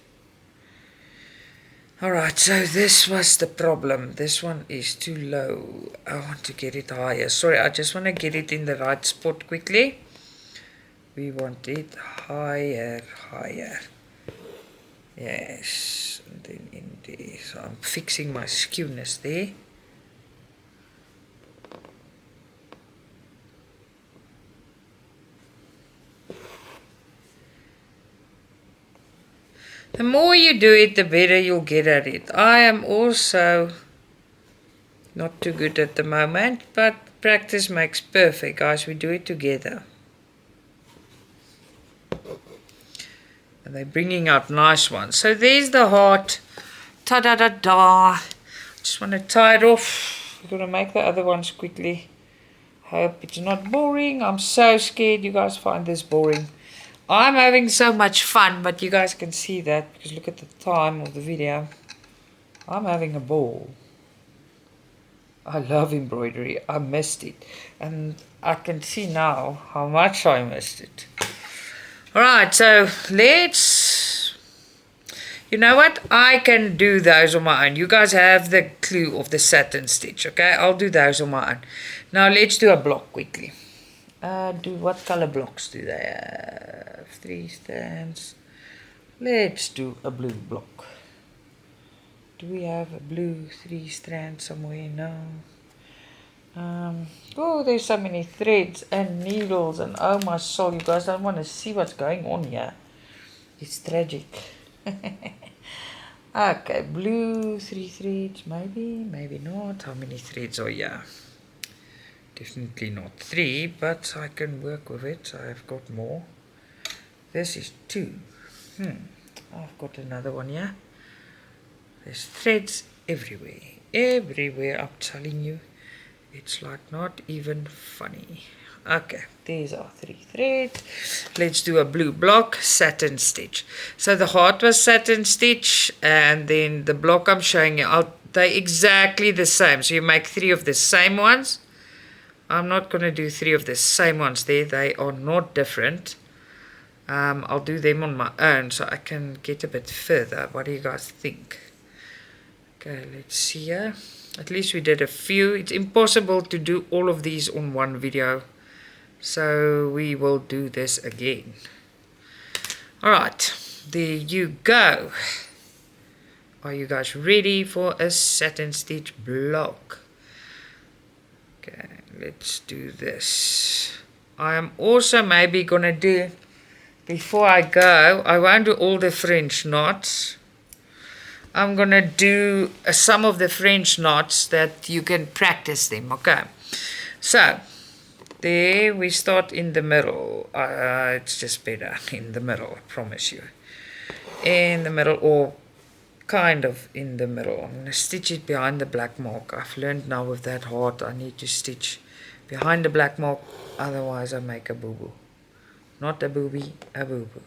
Alright, so this was the problem. This one is too low. I want to get it higher. Sorry, I just want to get it in the right spot quickly. We want it higher. Yes, and then in there. So I'm fixing my skewness there. The more you do it, the better you'll get at it. I am also not too good at the moment, but practice makes perfect, guys. We do it together. And they're bringing out nice ones. So there's the heart. Ta-da-da-da. Just want to tie it off. We're going to make the other ones quickly. Hope it's not boring. I'm so scared you guys find this boring. I'm having so much fun, but you guys can see that because look at the time of the video. I'm having a ball. I love embroidery. I missed it. And I can see now how much I missed it. Alright, so let's... You know what? I can do those on my own. You guys have the clue of the satin stitch, okay? I'll do those on my own. Now let's do a block quickly. What color blocks do they have? 3 strands. Let's do a blue block. Do we have a blue 3 strand somewhere? No. Oh, there's so many threads and needles, and oh my soul, you guys don't want to see what's going on here. It's tragic. Okay, blue 3 threads, maybe not. How many threads are here? Definitely not 3, but I can work with it. I've got more. This is 2. I've got another one here. There's threads everywhere. Everywhere, I'm telling you. It's like not even funny. Okay, these are 3 threads. Let's do a blue block satin stitch. So the heart was satin stitch, and then the block I'm showing you, they're exactly the same. So you make 3 of the same ones. I'm not going to do 3 of the same ones there. They are not different. I'll do them on my own so I can get a bit further. What do you guys think? Okay, let's see here. At least we did a few. It's impossible to do all of these on one video. So we will do this again. Alright, there you go. Are you guys ready for a satin stitch block? Okay, let's do this. I am also maybe going to do, before I go, I won't do all the French knots. I'm going to do some of the French knots that you can practice them, okay? So, there we start in the middle. It's just better in the middle, I promise you. In the middle, or kind of in the middle. I'm going to stitch it behind the black mark. I've learned now with that heart I need to stitch behind the black mark, otherwise I make a boo-boo. Not a booby, a boo-boo.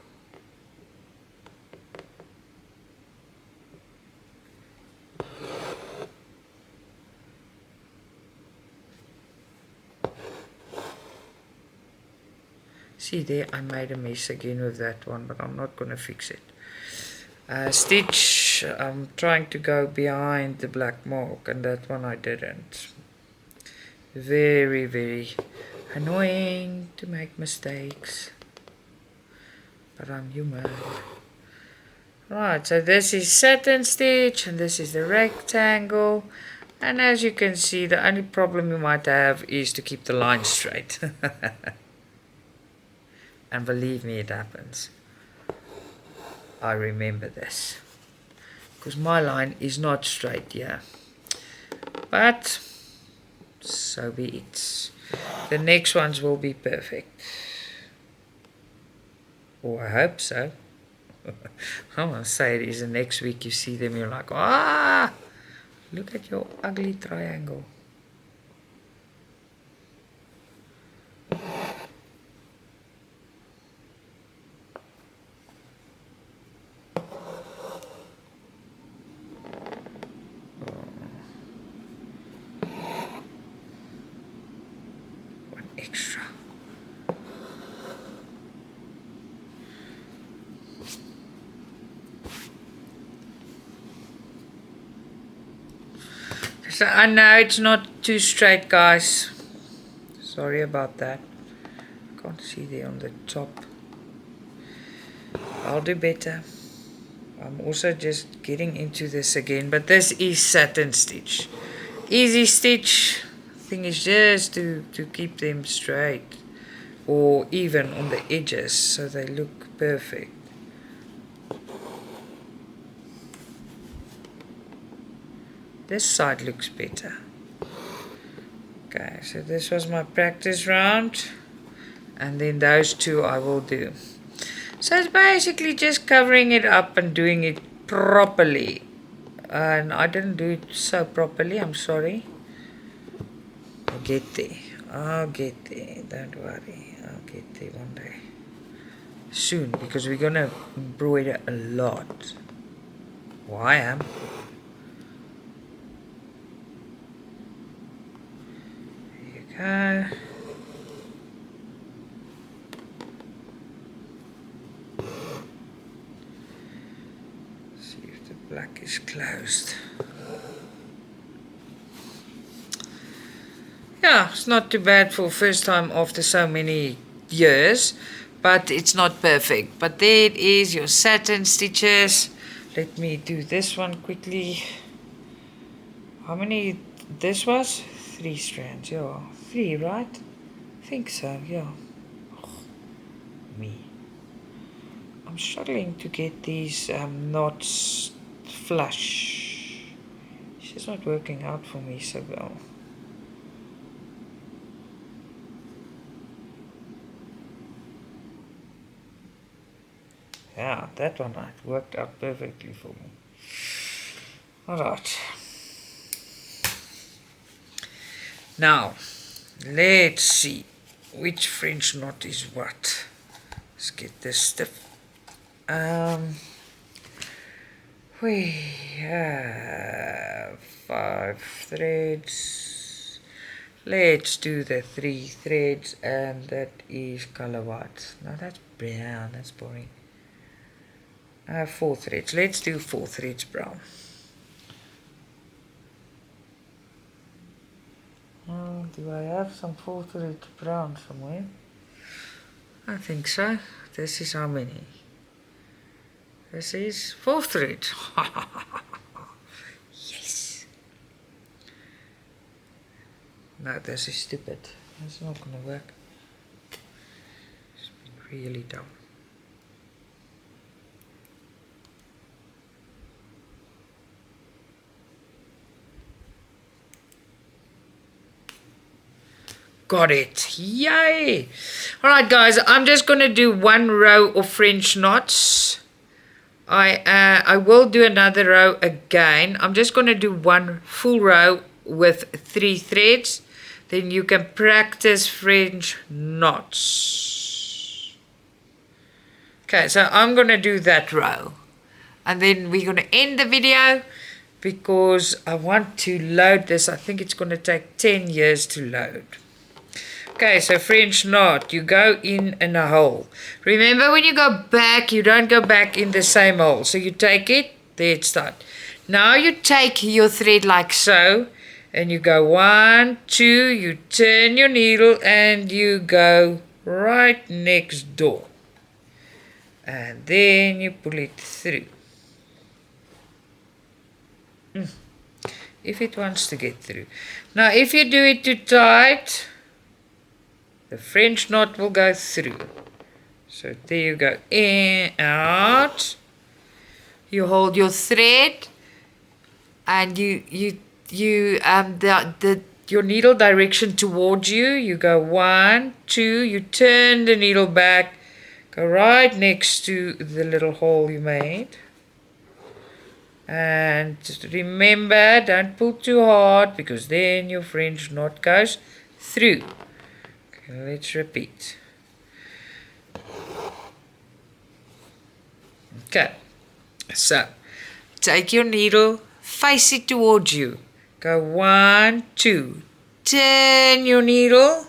See there, I made a mess again with that one, but I'm not going to fix it. Stitch, I'm trying to go behind the black mark, and that one I didn't. Very, very annoying to make mistakes, but I'm human. Right, so this is satin stitch, and this is the rectangle. And as you can see, the only problem you might have is to keep the line straight. And believe me, it happens. I remember this. Because my line is not straight, yeah. But, so be it. The next ones will be perfect. Or I hope so. I want to say it is the next week you see them, you're like, ah, look at your ugly triangle. Extra. So I know it's not too straight, guys. Sorry about that. Can't see there on the top. I'll do better. I'm also just getting into this again, but this is satin stitch. Easy stitch. Thing is just to keep them straight or even on the edges so they look perfect. This side looks better. Okay, so this was my practice round, and then those 2 I will do. So it's basically just covering it up and doing it properly, and I didn't do it so properly, I'm sorry. I'll get there. I'll get there. Don't worry. I'll get there one day. Soon, because we're going to embroider a lot. Well, I am. There you go. See if the black is closed. Yeah, it's not too bad for first time after so many years, but it's not perfect. But there it is, your satin stitches. Let me do this one quickly. How many this was? 3 strands, yeah. 3, right? I think so, yeah. Oh, me. I'm struggling to get these knots flush. It's just not working out for me so well. Yeah, that one worked out perfectly for me. Alright. Now, let's see which French knot is what. Let's get this stiff. We have 5 threads. Let's do the 3 threads, and that is color white. No, that's brown. That's boring. 4 threads. Let's do 4 threads brown. Oh, do I have some 4 threads brown somewhere? I think so. This is how many? This is 4 threads. Yes. No, this is stupid. That's not going to work. It's been really dumb. Got it. Yay. Alright guys, I'm just going to do 1 row of French knots. I will do another row again. I'm just going to do 1 full row with 3 threads. Then you can practice French knots. Okay, so I'm going to do that row. And then we're going to end the video because I want to load this. I think it's going to take 10 years to load. Okay, so French knot, you go in a hole. Remember, when you go back, you don't go back in the same hole. So you take it, there it starts. Now you take your thread like so, and you go 1, 2, you turn your needle, and you go right next door. And then you pull it through. If it wants to get through. Now, if you do it too tight, the French knot will go through. So there you go. In, out. You hold your thread, and your needle direction towards you. You go 1, 2. You turn the needle back. Go right next to the little hole you made. And just remember, don't pull too hard because then your French knot goes through. Let's repeat. Okay, so take your needle, face it towards you. Go 1, 2. Turn your needle.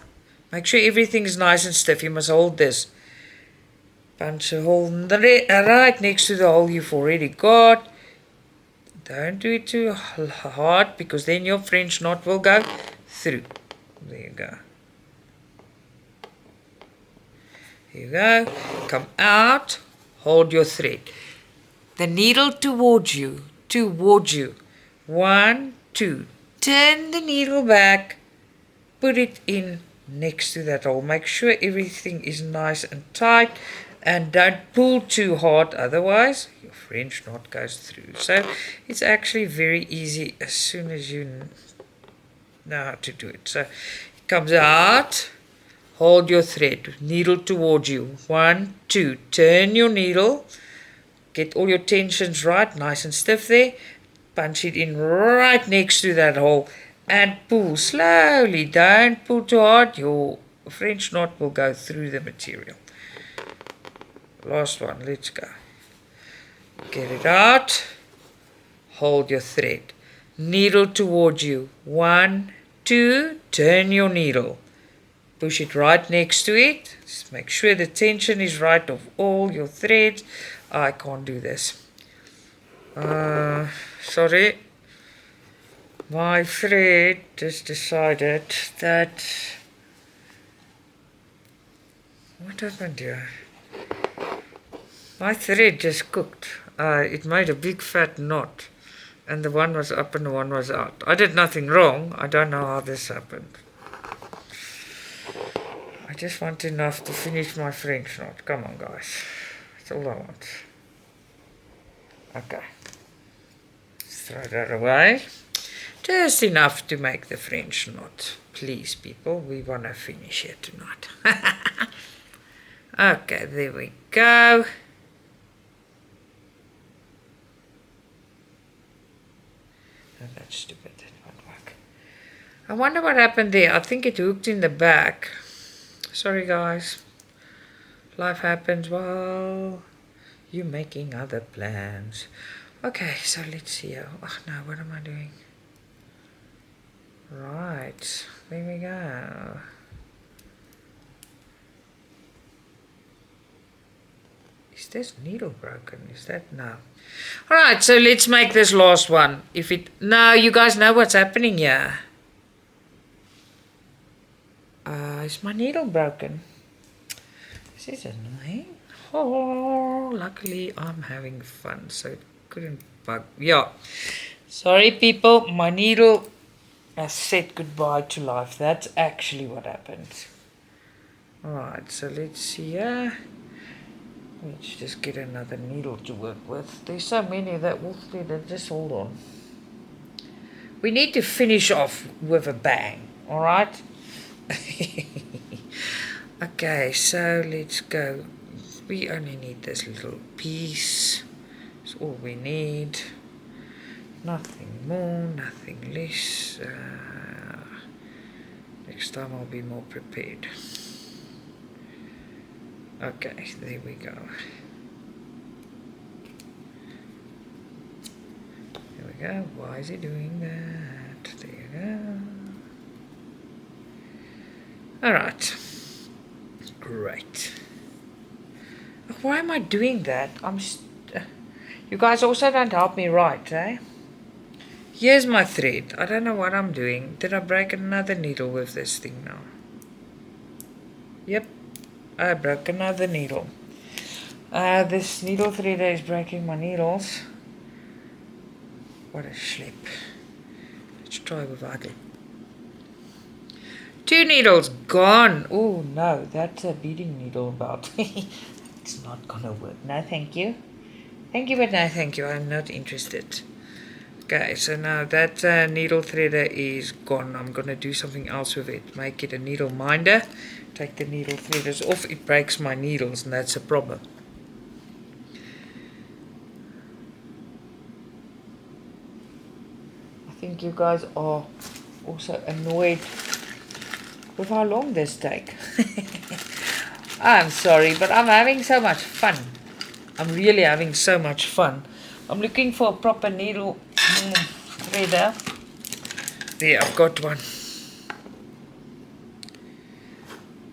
Make sure everything is nice and stiff. You must hold this. Punch a hole right next to the hole you've already got. Don't do it too hard because then your French knot will go through. There you go. Here you go. Come out. Hold your thread. The needle towards you. 1, 2. Turn the needle back. Put it in next to that hole. Make sure everything is nice and tight. And don't pull too hard. Otherwise, your French knot goes through. So, it's actually very easy as soon as you know how to do it. So, it comes out. Hold your thread, needle towards you. 1, 2. Turn your needle. Get all your tensions right, nice and stiff there. Punch it in right next to that hole and pull slowly. Don't pull too hard. Your French knot will go through the material. Last one, let's go. Get it out. Hold your thread. Needle towards you. 1, 2. Turn your needle. Push it right next to it. Just make sure the tension is right of all your threads. I can't do this. Sorry. My thread just decided that... What happened here? My thread just cooked. It made a big fat knot. And the one was up and the one was out. I did nothing wrong. I don't know how this happened. I just want enough to finish my French knot. Come on, guys. That's all I want. Okay. Let's throw that away. Just enough to make the French knot. Please, people. We want to finish it tonight. Okay, there we go. that's stupid. That won't work. I wonder what happened there. I think it hooked in the back. Sorry guys. Life happens while you're making other plans. Okay, so let's see. Oh no, what am I doing? Right, there we go. Is this needle broken? Is that no? Alright, so let's make this last one. Now you guys know what's happening here. Is my needle broken? This is annoying. Oh, luckily I'm having fun, so it couldn't bug. Yeah. Sorry people, my needle has said goodbye to life. That's actually what happened. Alright, so let's see here. Let's just get another needle to work with. There's so many that will thread. Just hold on. We need to finish off with a bang. Alright? Okay, so let's go. We only need this little piece. That's all we need. Nothing more, nothing less. Next time I'll be more prepared. Okay, there we go. There we go. Why is he doing that? There you go. Alright. Great. Why am I doing that? You guys also don't help me right, eh? Here's my thread. I don't know what I'm doing. Did I break another needle with this thing now? Yep. I broke another needle. This needle threader is breaking my needles. What a schlep. Let's try without it. 2 needles gone. Oh no, that's a beading needle about. It's not gonna work. No thank you. Thank you but no thank you. I'm not interested. Okay, so now that needle threader is gone. I'm gonna do something else with it. Make it a needle minder. Take the needle threaders off. It breaks my needles and that's a problem. I think you guys are also annoyed with how long this takes. I'm sorry, but I'm having so much fun. I'm really having so much fun. I'm looking for a proper needle threader. There, I've got one.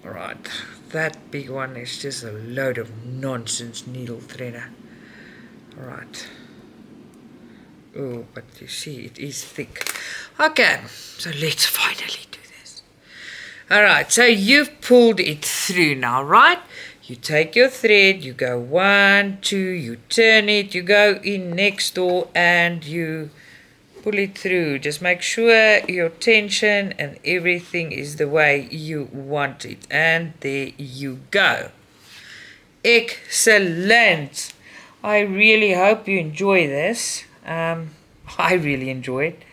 Alright, that big one is just a load of nonsense needle threader. Alright. Oh, but you see, it is thick. Okay, so let's finally do this. Alright, so you've pulled it through now, right? You take your thread, you go 1, 2, you turn it, you go in next door and you pull it through. Just make sure your tension and everything is the way you want it. And there you go. Excellent. I really hope you enjoy this. I really enjoy it.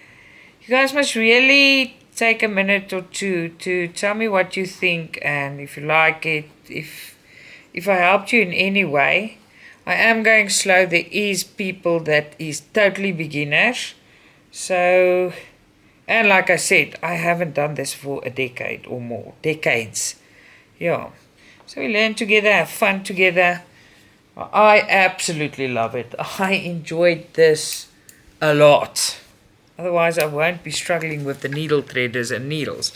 You guys must really take a minute or two to tell me what you think and if you like it, if I helped you in any way. I am going slow. There is people that is totally beginners. So, and like I said, I haven't done this for a decade or more. Decades. Yeah. So we learn together, have fun together. I absolutely love it. I enjoyed this a lot. Otherwise, I won't be struggling with the needle threaders and needles.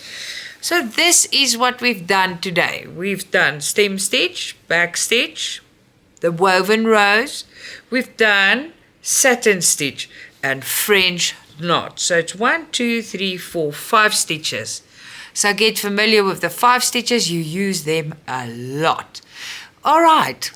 So this is what we've done today. We've done stem stitch, back stitch, the woven rows. We've done satin stitch and French knot. So it's 1, 2, 3, 4, 5 stitches. So get familiar with the 5 stitches. You use them a lot. All right.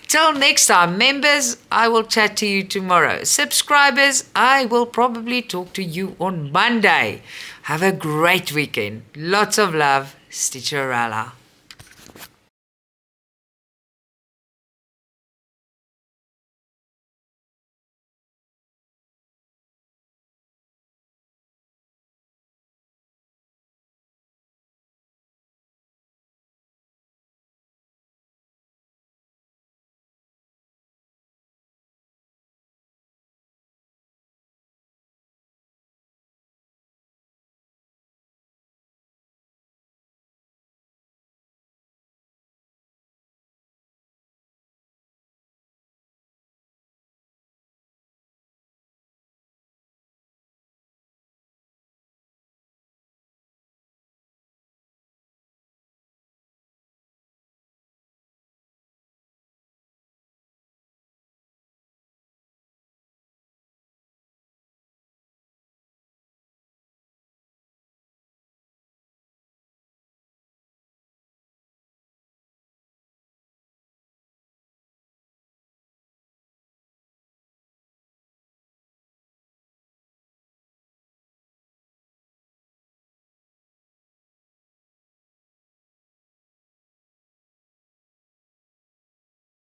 Till next time, members, I will chat to you tomorrow. Subscribers, I will probably talk to you on Monday. Have a great weekend. Lots of love. Stitcha-Rella.